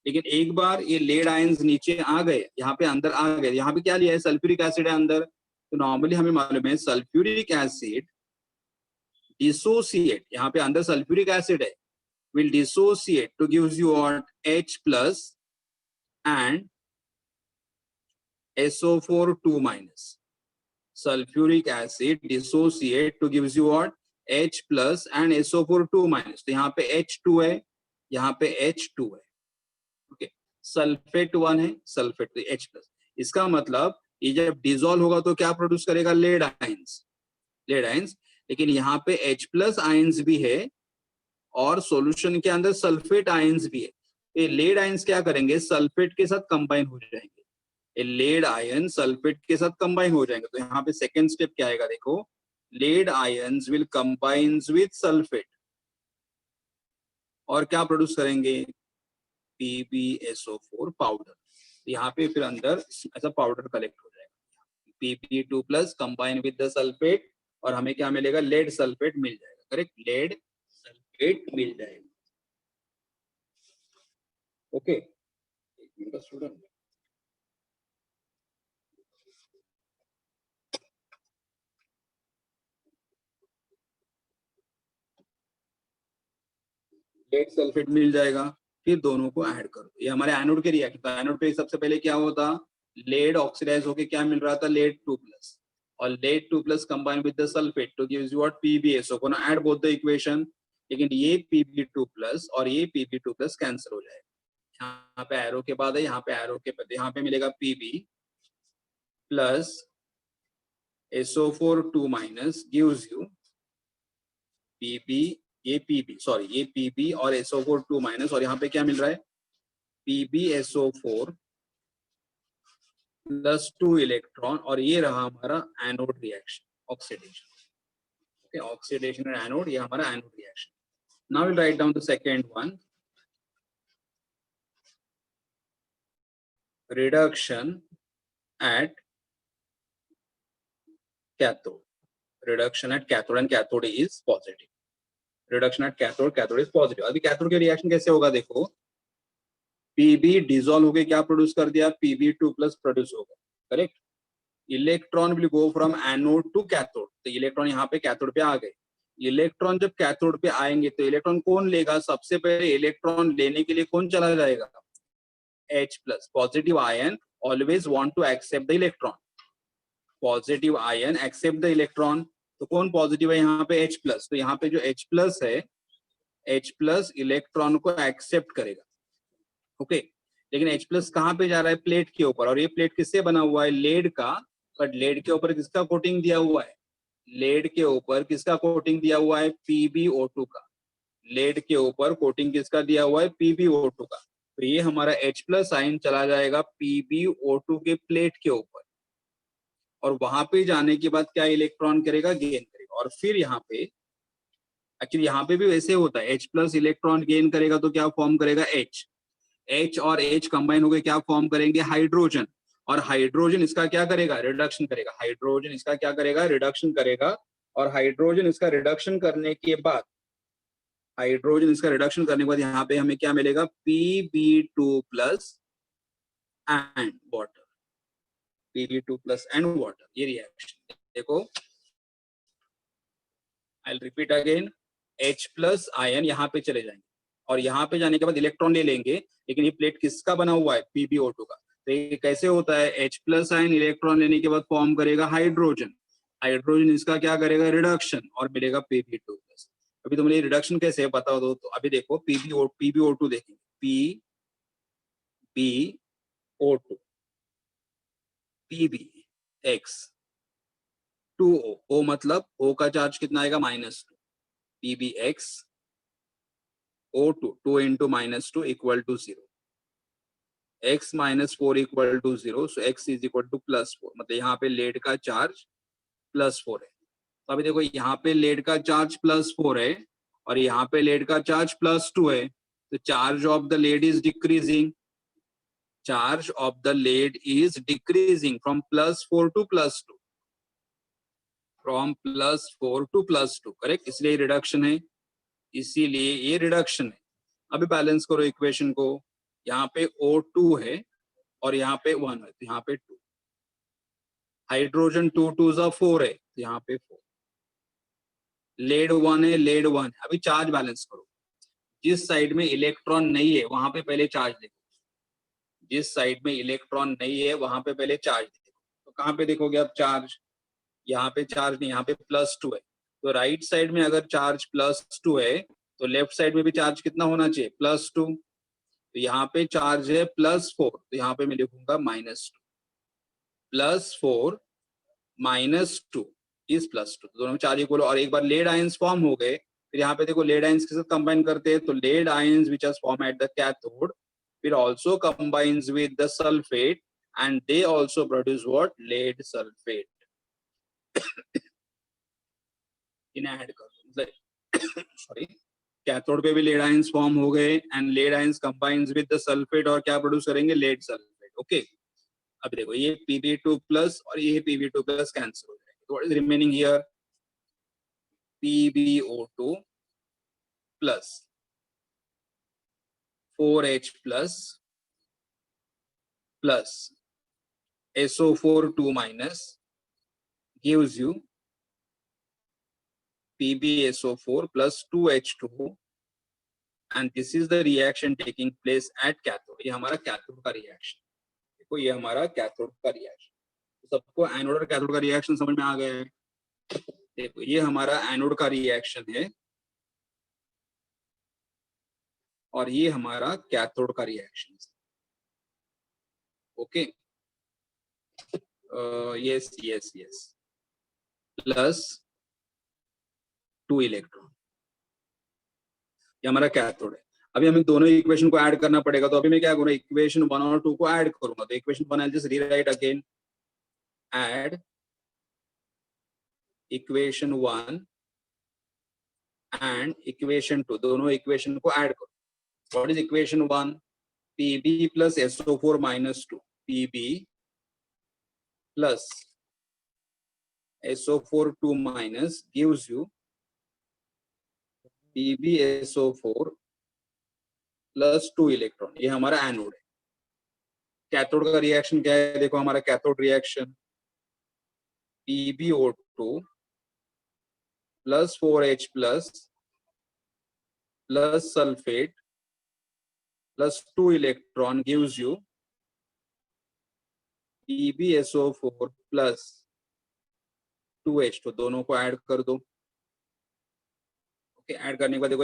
लेकिन एक बार ये लेड आयंस नीचे आ गए, यहाँ पे अंदर आ गए, यहाँ पे क्या लिया है, सल्फ्यूरिक एसिड है अंदर. तो नॉर्मली हमें मालूम है सल्फ्यूरिक एसिड डिसोसिएट, यहाँ पे अंदर सल्फ्यूरिक एसिड है, will dissociate to gives you what, H plus and SO4 2 minus. Sulfuric acid dissociate to gives you what, H plus and SO4 2 minus. तो यहाँ पे H2 है, यहाँ पे H2 है. ओके, सल्फेट 1 है, सल्फेट H प्लस. इसका मतलब ये जब डिसॉल्व होगा तो क्या प्रोड्यूस करेगा, लेड आयंस, लेड आयंस. लेकिन यहाँ पे H प्लस आयंस भी है और सॉल्यूशन के अंदर सल्फेट आयंस भी है. ये लेड आयंस क्या करेंगे, सल्फेट के साथ कंबाइन हो जाएंगे. ये लेड आयन सल्फेट के साथ कंबाइन हो जाएंगे. तो यहाँ पे सेकंड स्टेप क्या आएगा, देखो, lead ions will combines with sulphate और क्या प्रोड्यूस करेंगे, PbSO4 पाउडर. यहाँ पे फिर अंदर ऐसा पाउडर कलेक्ट हो जाएगा. Pb2 plus combine with the sulphate और हमें क्या मिलेगा, लेड सल्फेट मिल जाएगा. करेक्ट, लेड सल्फेट मिल जाएगा. ओके, स्टूडेंट, लेड सल्फेट मिल जाएगा. फिर दोनों को ऐड करो. ये हमारे एनोड के रिएक्शन. तो एनोड पे सबसे पहले क्या होता, लेड ऑक्सीडाइज होके क्या मिल रहा था, लेड 2 प्लस. और lead 2 plus combine with the sulphate to gives you what, PbSO. को ना ऐड बोथ द इक्वेशन. लेकिन ये Pb2 प्लस और ये Pb2 प्लस कैंसिल हो जाएगा. यहाँ पे एरो के बाद है, यहाँ पे एरो के बाद, यहाँ पे मिलेगा Pb plus SO4 2 minus gives you Pb, ये Pb, सॉरी ये Pb और SO4 2 माइनस. और यहाँ पे क्या मिल रहा है, PbSO4 प्लस 2 इलेक्ट्रॉन. और ये रहा हमारा anode reaction, oxidation. Okay, oxidation और एनोड, ये हमारा anode reaction. Now will write down the second one, reduction at cathode. Reduction at cathode and cathode is positive. Reduction at cathode, cathode is positive. अभी cathode के reaction कैसे होगा, देखो, Pb dissolve होके क्या प्रोड्यूस कर दिया, Pb2 प्लस प्रोड्यूस होगा. Correct. Electron will go from anode to cathode. तो इलेक्ट्रॉन यहाँ पे कैथोड पे आ गए. इलेक्ट्रॉन जब कैथोड पे आएंगे तो इलेक्ट्रॉन कौन लेगा, सबसे पहले इलेक्ट्रॉन लेने के लिए कौन चला जाएगा, H plus. Positive ion always want to accept the electron. Positive ion accept the electron. तो कौन पॉजिटिव है यहाँ पे, H प्लस. तो यहाँ पे जो H प्लस है, H प्लस इलेक्ट्रॉन को एक्सेप्ट करेगा. ओके, लेकिन H प्लस कहाँ पे जा रहा है, प्लेट के ऊपर. और ये प्लेट किससे बना हुआ है, लेड का. बट लेड के ऊपर किसका कोटिंग दिया हुआ है, लेड के ऊपर किसका कोटिंग दिया हुआ है, PbO2 का. लेड के ऊपर कोटिंग किसका दिया हुआ है, PbO2 का. तो ये हमारा H प्लस आयन चला जाएगा PbO2 के प्लेट के ऊपर. और वहां पे जाने के बाद क्या इलेक्ट्रॉन करेगा, गेन करेगा. और फिर यहाँ पे एक्चुअली यहाँ पे भी वैसे होता है, H प्लस इलेक्ट्रॉन गेन करेगा तो क्या फॉर्म करेगा, H और H कंबाइन होकर क्या फॉर्म करेंगे, हाइड्रोजन. और हाइड्रोजन इसका क्या करेगा, रिडक्शन करेगा. हाइड्रोजन इसका क्या करेगा, रिडक्शन करेगा. और हाइड्रोजन इसका रिडक्शन करने के बाद, हाइड्रोजन इसका रिडक्शन करने के बाद यहाँ पे हमें क्या मिलेगा, Pb2 plus and water. Pb2 plus and water, ये रिएक्शन देखो. I will repeat again. H plus ion यहाँ पे चले जाएंगे और यहाँ पे जाने के बाद इलेक्ट्रॉन ले लेंगे. लेकिन ये प्लेट किसका बना हुआ है, PbO2 का. तो ये कैसे होता है, H प्लस आयन इलेक्ट्रॉन लेने के बाद फॉर्म करेगा हाइड्रोजन. हाइड्रोजन इसका क्या करेगा, रिडक्शन, और मिलेगा Pb2 प्लस. अभी तो मुझे रिडक्शन कैसे है बता दो. तो अभी देखो PbO2 देखेंगे, PbO2, PbX 2O. O मतलब O का चार्ज कितना आएगा, -2. PbX O2, 2 into -2 equal to 0. X minus 4 equal to 0. So X is equal to +4. मतलब यहाँ पे लेड का चार्ज +4 है. तो अभी देखो यहाँ पे लेड का चार्ज +4 है और यहाँ पे लेड का चार्ज +2 है, तो charge of the lead is decreasing, charge of the lead is decreasing from +4 to +2, from +4 to +2, correct, इसलिए रिडक्शन है, इसीलिए ये रिडक्शन है। अभी बैलेंस करो इक्वेशन को, यहाँ पे O2 है और यहाँ पे 1 है, तो यहाँ पे 2, हाइड्रोजन 2 2 4 है, तो यहाँ पे 4, लेड 1 है, लेड 1, अभी चार्ज बैलेंस करो, जिस साइड में इलेक्ट्रॉन नहीं है वहां पे पहले चार्ज देखो, जिस साइड में इलेक्ट्रॉन नहीं है वहां पे पहले चार्ज देखो, तो कहाँ पे देखोगे अब चार्ज, यहाँ पे चार्ज नहीं, यहाँ पे +2 है, तो राइट साइड में अगर चार्ज +2 है तो लेफ्ट साइड में भी चार्ज कितना होना चाहिए, +2, तो यहाँ पे चार्ज है +4, तो यहाँ पे मैं लिखूंगा -2, +4 -2 इज +2, तो दोनों चार्ज इक्वल, और एक बार लेड आयंस फॉर्म हो गए, फिर यहाँ पे देखो लेड आयंस के साथ कंबाइन करते हैं, तो lead ions which are form at the cathode फिर also combines with the sulfate and they also produce what, lead sulfate, इन्हें ऐड कर दो, सॉरी, कैथोड पे भी लेड आयंस फॉर्म हो गए and lead ions combines with the sulphate और क्या प्रोड्यूस करेंगे, लेड सल्फेट, ओके। अब देखो ये Pb2+ और ये Pb2+ कैंसिल हो जाएंगे, तो what is remaining here, PbO2 plus 4H plus SO4 2 minus gives you PbSO4 plus 2H2 and this is the reaction taking place at cathode, ये हमारा कैथोड का रिएक्शन, देखो ये हमारा कैथोड का रिएक्शन, सबको एनोड और कैथोड का रिएक्शन समझ में आ गया है, देखो ये हमारा एनोड का रिएक्शन है और ये हमारा कैथोड का रिएक्शन है, okay, yes yes yes, +2 electron, ये हमारा कैथोड है। अभी हमें दोनों इक्वेशन को ऐड करना पड़ेगा, तो अभी मैं क्या करूंगा, इक्वेशन 1 और 2 को ऐड करूंगा, तो equation 1 I just rewrite again, add equation 1 and equation 2, दोनों इक्वेशन को ऐड करो। What is equation 1, Pb plus SO4 minus 2, Pb plus SO4 2 minus gives you PbSO4 plus 2 electron, ये हमारा एनोड है। कैथोड का रिएक्शन क्या है, देखो हमारा cathode reaction PbO2 plus 4H plus sulfate plus 2 electron gives you PbSO4 plus 2H, तो दोनों को ऐड कर दो, ओके। ऐड करने के बाद देखो,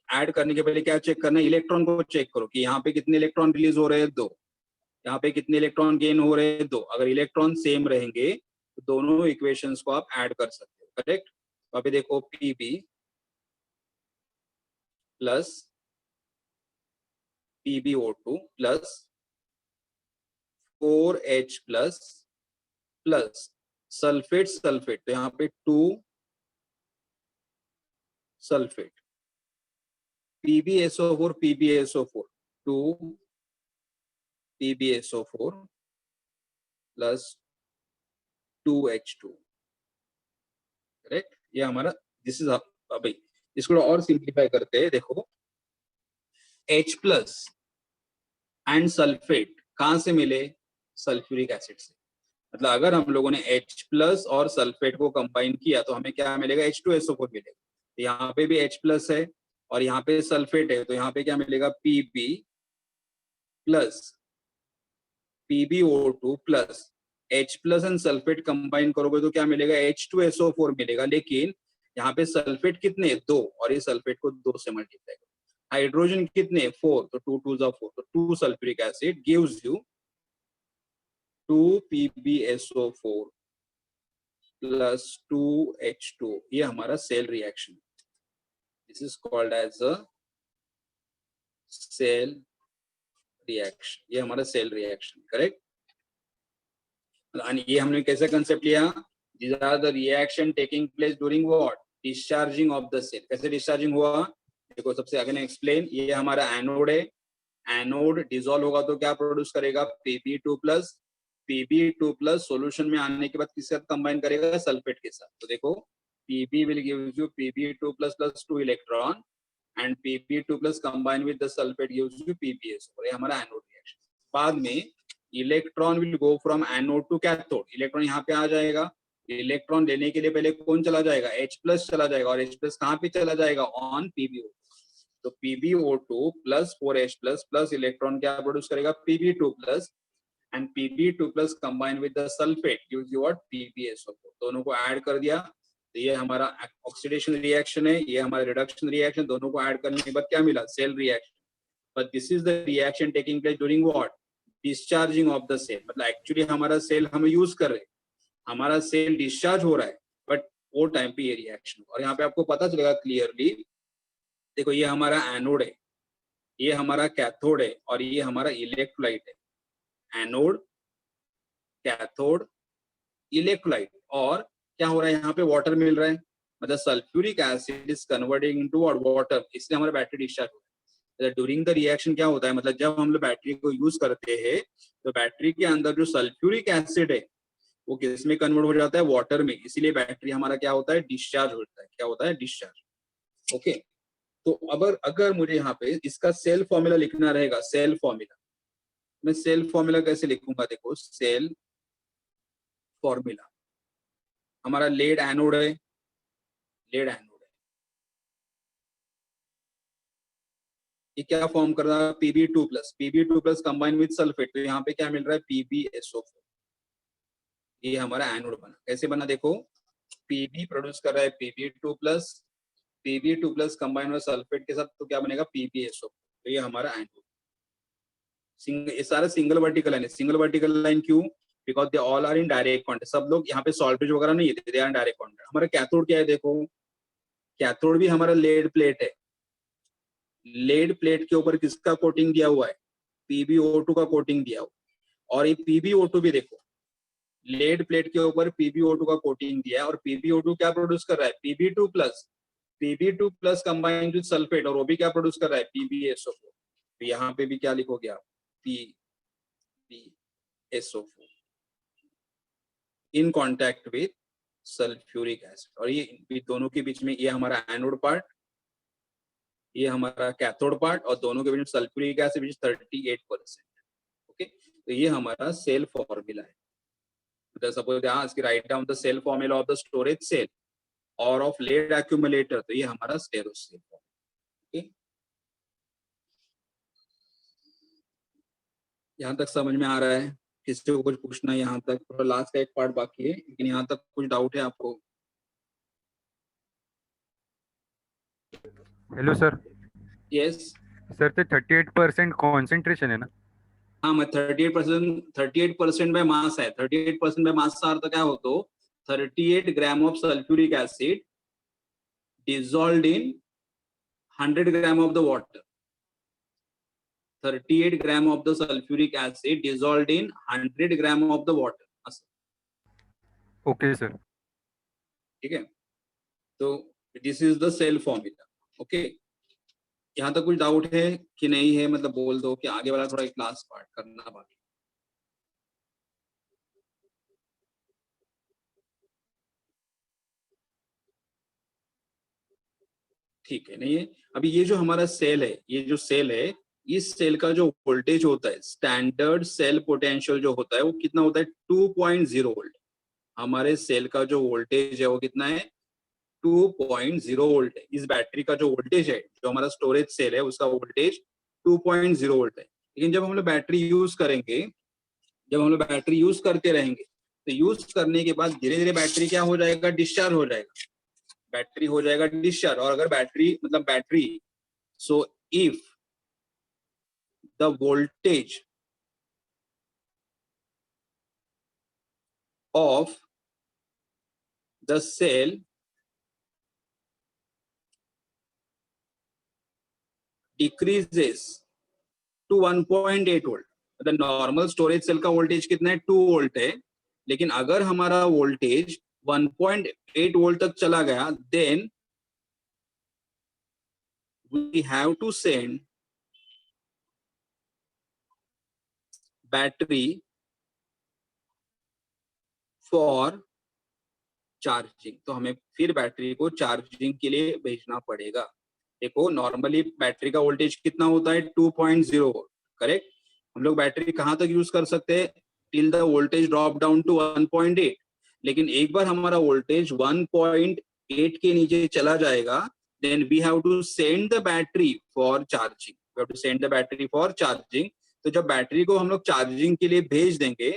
ऐड करने के पहले क्या चेक करना है, इलेक्ट्रॉन को चेक करो कि यहाँ पे कितने इलेक्ट्रॉन रिलीज हो रहे हैं, 2, यहाँ पे कितने इलेक्ट्रॉन गेन हो रहे हैं, 2, अगर इलेक्ट्रॉन सेम रहेंगे तो दोनों इक्वेशंस को आप ऐड कर सकते हो, करेक्ट। तो अभी देखो Pb plus PbO2 plus 4H plus plus sulphate sulphate, तो यहाँ पे 2 sulphate, PbSO4 PbSO4 2 PbSO4 plus 2H2, correct, ये हमारा दिस इज, अभी इसको और सिंप्लीफाई करते हैं, देखो H प्लस एंड सल्फेट कहां से मिले, सल्फ्यूरिक एसिड से, मतलब अगर हम लोगों ने H प्लस और सल्फेट को कंबाइन किया तो हमें क्या मिलेगा, H2SO4 मिलेगा, तो यहाँ पे भी H प्लस है और यहाँ पे सल्फेट है, तो यहाँ पे क्या मिलेगा, Pb plus PbO2 plus H plus and sulphate combine करोगे तो क्या मिलेगा, H2SO4 मिलेगा, लेकिन यहाँ पे सल्फेट कितने, 2, और ये सल्फेट को 2 से मल्टीप्लाई करो, हाइड्रोजन कितने, 4, तो 2 2 4, तो 2 sulphuric acid gives you 2 PbSO4 plus 2H2, ये हमारा cell reaction, this is called as a cell reaction, ये हमारा सेल रिएक्शन, करेक्ट। ये हमने कैसे कंसेप्ट लिया, These are the reaction taking place during what? Discharging of the cell. कैसे discharging हुआ? देखो सबसे आगे ने explain, ये हमारा एनोड है, एनोड डिसॉल्व होगा तो क्या प्रोड्यूस करेगा? Pb2 plus, Pb2 plus solution में आने के बाद किसके साथ कंबाइन करेगा? सल्फेट के साथ। तो देखो Pb will give you Pb2 plus plus 2 electron and Pb2 plus combined with the sulfate gives you PbSO। ये हमारा एनोड रिएक्शन। बाद में electron will go from anode to cathode, electron यहाँ पे आ जाएगा। इलेक्ट्रॉन लेने के लिए पहले कौन चला जाएगा? H प्लस चला जाएगा, और H प्लस कहाँ पे चला जाएगा? On PbO। तो PbO2 plus 4H plus plus electron क्या प्रोड्यूस करेगा? Pb2 plus, and Pb2 plus combine with the sulphate gives you what? PbSO। दोनों को ऐड कर दिया तो ये हमारा ऑक्सीडेशन रिएक्शन है, ये हमारा रिडक्शन रिएक्शन। दोनों को ऐड करने के बाद क्या मिला? Cell reaction. But this is the reaction taking place during what? Discharging of the cell. मतलब एक्चुअली हमारा सेल हम यूज कर रहे हैं, हमारा सेल डिस्चार्ज हो रहा है, बट वो टाइम पे ये रिएक्शन। और यहाँ पे आपको पता चलेगा क्लियरली, देखो ये हमारा एनोड है, ये हमारा कैथोड है, और ये हमारा इलेक्ट्रोलाइट है। Anode, cathode, electrolyte. और क्या हो रहा है? यहाँ पे वाटर मिल रहा है, मतलब sulphuric acid is converting into water, इसलिए हमारा बैटरी डिस्चार्ज हो रहा है। ड्यूरिंग द रिएक्शन क्या होता है? मतलब जब हम लोग बैटरी को यूज करते हैं तो बैटरी के अंदर जो सल्फ्यूरिक एसिड है वो किस में कन्वर्ट हो जाता है? वाटर में। इसीलिए बैटरी हमारा क्या होता है? डिस्चार्ज होता है। क्या होता है? डिस्चार्ज। ओके, तो अगर मुझे यहाँ पे इसका सेल फॉर्मूला लिखना रहेगा, सेल फॉर्मूला, मैं सेल फॉर्मूला कैसे लिखूंगा? देखो सेल फॉर्मूला, हमारा लेड एनोड है, लेड एनोड है, ये क्या फॉर्म कर रहा है? Pb2 plus, Pb2 plus combine with sulphate, तो यहाँ पे क्या मिल रहा है? PbSO4। ये हमारा एनोड बना। कैसे बना? देखो Pb प्रोड्यूस कर रहा है Pb2 plus, Pb2 plus combine with sulphate के साथ, तो क्या बनेगा? PbSO4। तो ये हमारा एनोड। ये सारा सिंगल वर्टिकल लाइन है। सिंगल वर्टिकल लाइन क्यों? Because they all are in direct contact. सब लोग यहाँ पे सॉल्वेज वगैरह नहीं है, दे आर डायरेक्ट कॉन्टेक्ट। हमारा कैथोड क्या है? देखो कैथोड भी हमारा लेड प्लेट है। लेड प्लेट के ऊपर किसका कोटिंग दिया हुआ है? PbO2 का कोटिंग दिया हुआ। और ये PbO2 भी देखो, लेड प्लेट के ऊपर PbO2 का कोटिंग दिया है, और PbO2 क्या प्रोड्यूस कर रहा है? Pb2 plus, Pb2 plus combined with sulphate, और वो भी क्या प्रोड्यूस कर रहा है? PbSO4। तो यहाँ पे भी क्या लिखोगे आप? PbSO4 in contact with sulphuric acid. और ये दोनों के बीच में, ये हमारा एनोड पार्ट, ये हमारा कैथोड पार्ट, और दोनों के बीच में सल्फ्यूरिक एसिड विच 38%। ओके, तो ये हमारा सेल फॉर्मूला है। Suppose ask write down the cell formula of the storage cell और ऑफ लेड एक्यूमुलेटर, तो ये हमारा स्टेरोसेल फॉर्मूला। ओके, यहाँ तक समझ में आ रहा है? किसी को कुछ पूछना है यहाँ तक? थोड़ा लास्ट का एक पार्ट बाकी है, लेकिन यहाँ तक कुछ डाउट है आपको? Hello sir. यस सर, ते 38% कॉन्सेंट्रेशन है ना? हाँ, मैं 38% बाय मास है। 38% बाय मास का अर्थ क्या होतो? 38 gram of sulphuric acid dissolved in 100 gram of the water. 38 gram of the sulfuric acid dissolved in 100 gram of the water. Okay sir. ठीक है, तो this is the cell formula. Okay, यहाँ तक कुछ doubt है कि नहीं है? मतलब बोल दो कि आगे वाला थोड़ा एक लास्ट पार्ट करना बाकी। ठीक है, नहीं है? अभी ये जो हमारा सेल है, ये जो सेल है, इस सेल का जो वोल्टेज होता है, स्टैंडर्ड सेल पोटेंशियल जो होता है, वो कितना होता है? 2.0 वोल्ट। हमारे सेल का जो वोल्टेज है वो कितना है? 2.0 वोल्ट है। इस बैटरी का जो वोल्टेज है, जो हमारा स्टोरेज सेल है, उसका वोल्टेज 2.0 वोल्ट है। लेकिन जब हम लोग बैटरी यूज करेंगे, जब हम लोग बैटरी यूज करते रहेंगे, तो यूज करने के बाद धीरे धीरे बैटरी क्या हो जाएगा? डिस्चार्ज हो जाएगा। बैटरी हो जाएगा डिस्चार्ज। और अगर बैटरी, मतलब battery, so if the voltage of the cell decreases to 1.8 volt, मतलब नॉर्मल स्टोरेज सेल का वोल्टेज कितना है? 2 वोल्ट है। लेकिन अगर हमारा वोल्टेज 1.8 वोल्ट तक चला गया, then we have to send battery for charging. तो हमें फिर बैटरी को चार्जिंग के लिए भेजना पड़ेगा। देखो नॉर्मली बैटरी का वोल्टेज कितना होता है 2.0 वोल्ट, करेक्ट। हम लोग बैटरी कहाँ तक यूज कर सकते हैं, till the voltage drop down to 1.8। लेकिन एक बार हमारा वोल्टेज 1.8 के नीचे चला जाएगा, then we have to send the battery for charging, we have to send the battery for charging. तो जब बैटरी को हम लोग चार्जिंग के लिए भेज देंगे,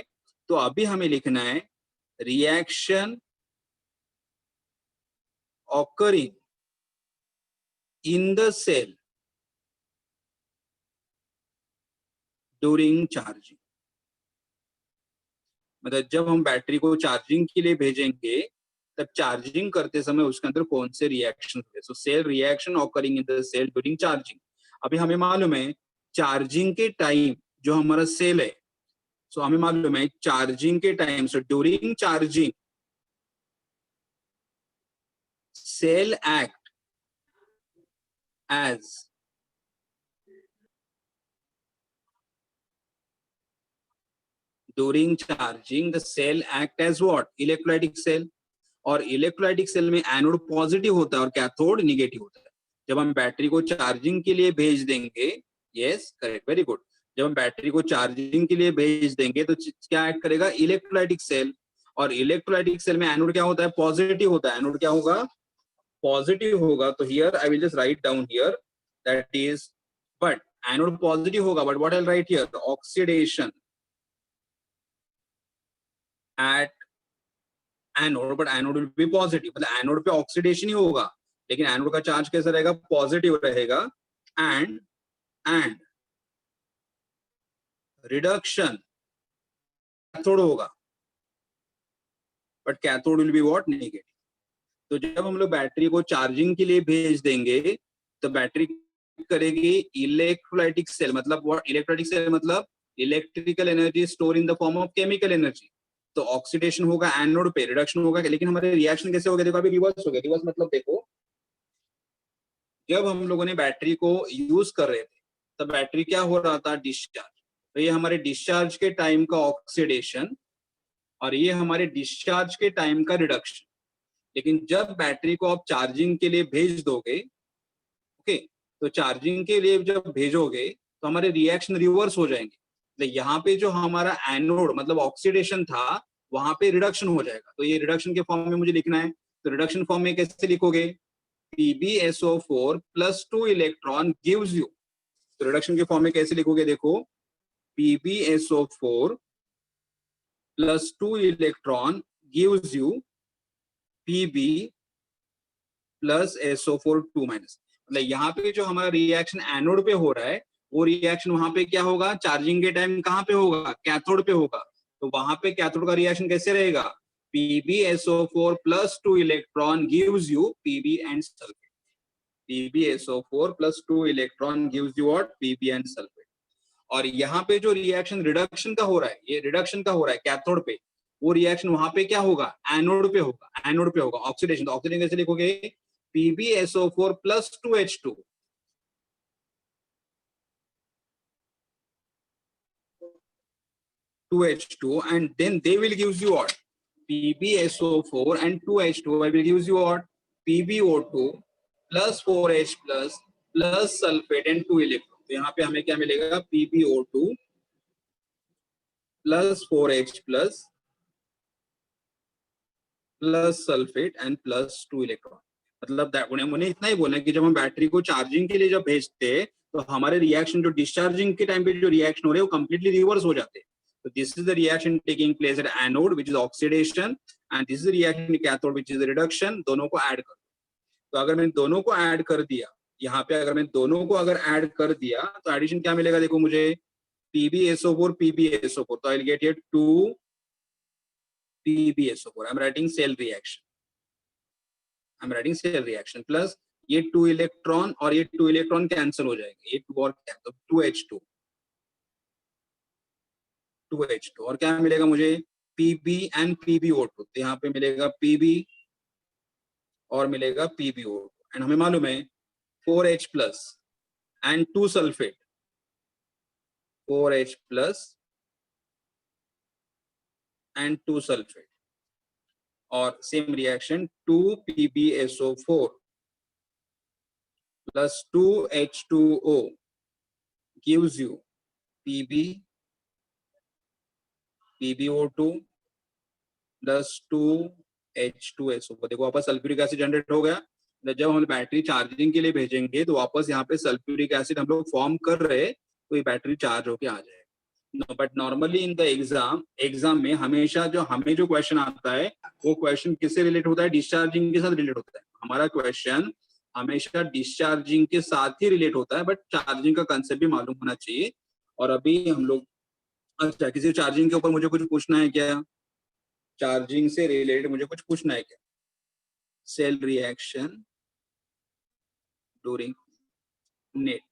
तो अभी हमें लिखना है reaction occurring in the cell during charging। मतलब जब हम बैटरी को चार्जिंग के लिए भेजेंगे, तब चार्जिंग करते समय उसके अंदर कौन से रिएक्शन हुए। So cell reaction occurring in the cell during charging. अभी हमें मालूम है चार्जिंग के टाइम जो हमारा सेल है, सो हमें मालूम है चार्जिंग के time, so during charging cell act as during charging the cell act as what, electrolytic cell। और इलेक्ट्रोलाइटिक सेल में एनोड पॉजिटिव होता है और कैथोड निगेटिव होता है। जब हम बैटरी को चार्जिंग के लिए भेज देंगे, यस करेक्ट, वेरी गुड, जब हम बैटरी को चार्जिंग के लिए भेज देंगे तो क्या एक्ट करेगा, इलेक्ट्रोलाइटिक सेल। और इलेक्ट्रोलाइटिक सेल में एनोड क्या होता है, पॉजिटिव होता है। एनोड क्या होगा, पॉजिटिव होगा। तो here I will just write down here that is, but anode positive होगा, but what I will write here, oxidation at anode, but anode will be positive. मतलब एनोड पे ऑक्सीडेशन ही होगा, लेकिन एनोड का चार्ज कैसा रहेगा, पॉजिटिव रहेगा। एंड रिडक्शन कैथोड होगा, but cathode will be what, negative. तो जब हम लोग बैटरी को चार्जिंग के लिए भेज देंगे, तो बैटरी करेगी इलेक्ट्रोलाइटिक सेल, मतलब व्हाट, इलेक्ट्रोलाइटिक सेल मतलब electrical energy store in the form of chemical energy. तो ऑक्सीडेशन होगा एनोड पे, रिडक्शन होगा, लेकिन हमारे रिएक्शन कैसे हो गया, देखो अभी रिवर्स हो गया। रिवर्स मतलब देखो, जब हम लोगों ने बैटरी को यूज कर रहे थे, तब बैटरी क्या हो रहा था, डिस्चार्ज। तो ये हमारे डिस्चार्ज के टाइम का ऑक्सीडेशन, और ये हमारे डिस्चार्ज के टाइम का रिडक्शन। लेकिन जब बैटरी को आप चार्जिंग के लिए भेज दोगे, ओके, तो चार्जिंग के लिए जब भेजोगे तो हमारे रिएक्शन रिवर्स हो जाएंगे। तो यहाँ पे जो हमारा एनोड मतलब ऑक्सीडेशन था, वहां पे रिडक्शन हो जाएगा। तो ये रिडक्शन के फॉर्म में मुझे लिखना है। तो रिडक्शन फॉर्म में कैसे लिखोगे, PbSO4 plus 2 electron gives you. तो रिडक्शन के फॉर्म में कैसे लिखोगे, देखो PbSO4 plus 2 electron gives you Pb plus SO4 2 minus. मतलब यहाँ पे जो हमारा रिएक्शन एनोड पे हो रहा है, वो रिएक्शन वहां पे क्या होगा, चार्जिंग के टाइम कहाँ पे होगा, कैथोड पे होगा। तो वहां पे कैथोड का रिएक्शन कैसे रहेगा, PbSO4 plus 2 electron gives you Pb and sulphate. PbSO4 plus 2 electron gives you what, Pb and sulphate. और यहाँ पे जो रिएक्शन रिडक्शन का हो रहा है, ये रिडक्शन का हो रहा है कैथोड पे, वो रिएक्शन वहां पे क्या होगा, एनोड पे होगा। एनोड पे होगा ऑक्सीडेशन। तो ऑक्सीडेशन कैसे लिखोगे, PbSO4 plus 2H2 and then they will give you what, PbSO4 and 2H2 will give you what, PbO2 plus 4H plus sulfate and 2 electron। तो यहाँ पे हमें क्या मिलेगा, PbO2 plus 4H plus sulphate and plus 2 electron. मतलब उन्हें इतना ही बोलना है कि जब हम बैटरी को चार्जिंग के लिए जब भेजते हैं, तो हमारे रिएक्शन जो डिस्चार्जिंग के टाइम पे जो रिएक्शन हो रहे हैं, वो कंप्लीटली रिवर्स हो जाते हैं। तो this is the reaction taking place at anode which is oxidation, and this is the reaction in cathode which is reduction. दोनों को ऐड कर दो। तो अगर मैं दोनों को ऐड कर दिया, यहाँ पे अगर मैं दोनों को अगर ऐड कर दिया, तो एडिशन क्या मिलेगा, देखो मुझे PbSO4 PbSO4, तो I will get here 2 PbSO4। I'm writing cell reaction, I'm writing cell reaction plus ये 2 इलेक्ट्रॉन और ये 2 इलेक्ट्रॉन कैंसिल हो जाएंगे, ये 2 और क्या, तो 2H2 और क्या मिलेगा मुझे, पीबी एंड पीबीओ2, तो यहाँ पे मिलेगा पीबी और मिलेगा पीबीओ2, एंड हमें मालूम है 4H plus and 2 sulphate, 4H plus and 2 sulphate, और same reaction 2PbSO4 plus 2H2O gives you Pb PbO2 plus 2H2SO4। देखो वापस सल्फ्यूरिक एसिड जनरेट हो गया। जब हम बैटरी चार्जिंग के लिए भेजेंगे तो वापस यहाँ पे सल्फ्यूरिक एसिड हम लोग फॉर्म कर रहे, तो ये बैटरी चार्ज होके आ जाएगा। But normally in the exam में हमेशा जो हमें जो क्वेश्चन आता है वो क्वेश्चन किससे रिलेट होता है? डिस्चार्जिंग के साथ रिलेट होता है। हमारा क्वेश्चन हमेशा डिस्चार्जिंग के साथ ही रिलेट होता है, बट चार्जिंग का कंसेप्ट भी मालूम होना चाहिए। और अभी हम लोग, अच्छा किसी चार्जिंग के ऊपर मुझे कुछ पूछना है क्या? चार्जिंग से रिलेटेड मुझे कुछ पूछना है क्या? Cell reaction during net,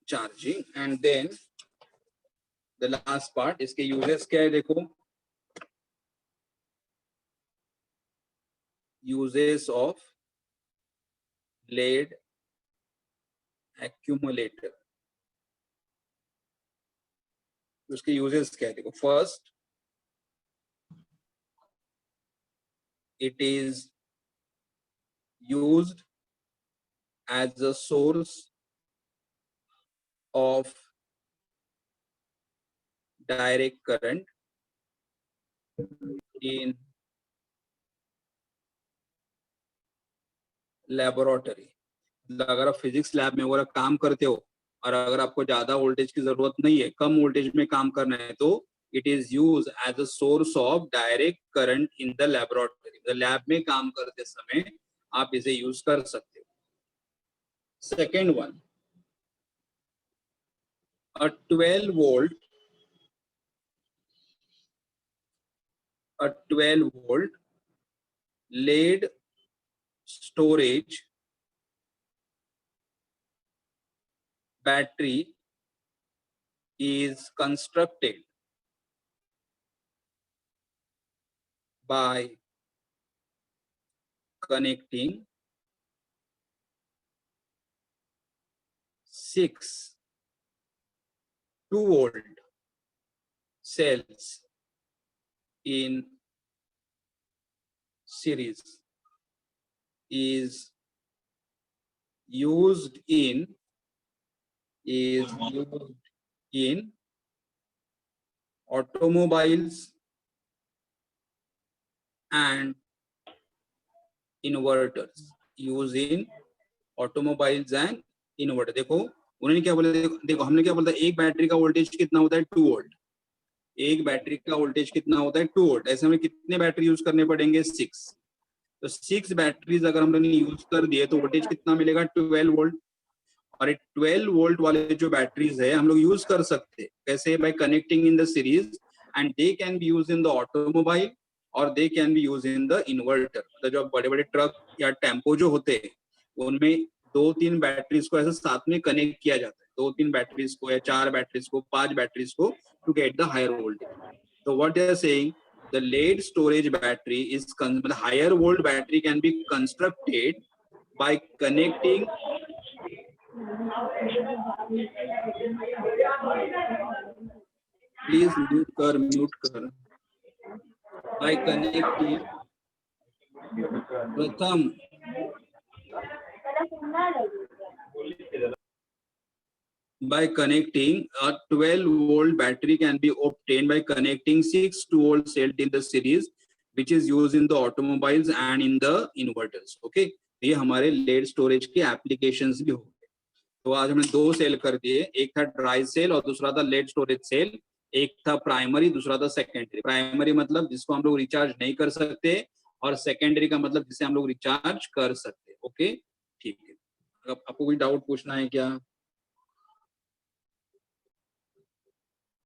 charging, and then the last part, इसके यूजेस क्या है? देखो यूजेस ऑफ लेड एक्यूमुलेटर, उसके यूजेस क्या है? देखो first, it is used as a source of direct current in laboratory। अगर आप फिजिक्स लैब में अगर काम करते हो और अगर आपको ज्यादा वोल्टेज की जरूरत नहीं है, कम वोल्टेज में काम करना है, तो it is use as a source of direct current in the laboratory. Lab में काम करते समय आप इसे यूज कर सकते हो। Second one, a 12 volt lead storage battery is constructed by connecting 6 2-volt cells in series, is used in automobiles and inverters, use in automobiles and inverter. देखो उन्होंने क्या बोला, देखो हमने क्या बोला, एक बैटरी का वोल्टेज कितना होता है? 2 वोल्ट। एक बैटरी का वोल्टेज कितना होता है? 2 वोल्ट। ऐसे हमें कितने बैटरी यूज करने पड़ेंगे? 6। तो 6 बैटरीज अगर हमने यूज कर दिए तो वोल्टेज कितना मिलेगा? 12 वोल्ट। और 12 वोल्ट वाले जो बैटरीज है हम लोग यूज कर सकते हैं कैसे? By connecting in the series, and they can be use in the automobile और they can be use in the inverter. मतलब जो बड़े बड़े ट्रक या टेम्पो जो होते हैं उनमें 2-3 बैटरीज को ऐसे साथ में कनेक्ट किया जाता है, 2-3 बैटरीज को या 4 बैटरीज को, 5 बैटरीज को, to get the higher voltage. तो what they are saying, the lead storage battery is the higher volt battery can be constructed by connecting please mute kar by connecting pratham by connecting a 12 volt battery can be obtained by connecting 6 2-volt cells in the series, which is used in the automobiles and in the inverters। okay, ये हमारे lead storage के applications भी हो गए। तो आज हमने 2 cell कर दिए, एक था ड्राई सेल और दूसरा था लेड स्टोरेज सेल। एक था प्राइमरी, दूसरा था सेकेंडरी। प्राइमरी मतलब जिसको हम लोग रिचार्ज नहीं कर सकते, और सेकेंडरी का मतलब जिसे हम लोग रिचार्ज कर सकते। ओके ठीक है, आपको कोई डाउट पूछना है क्या?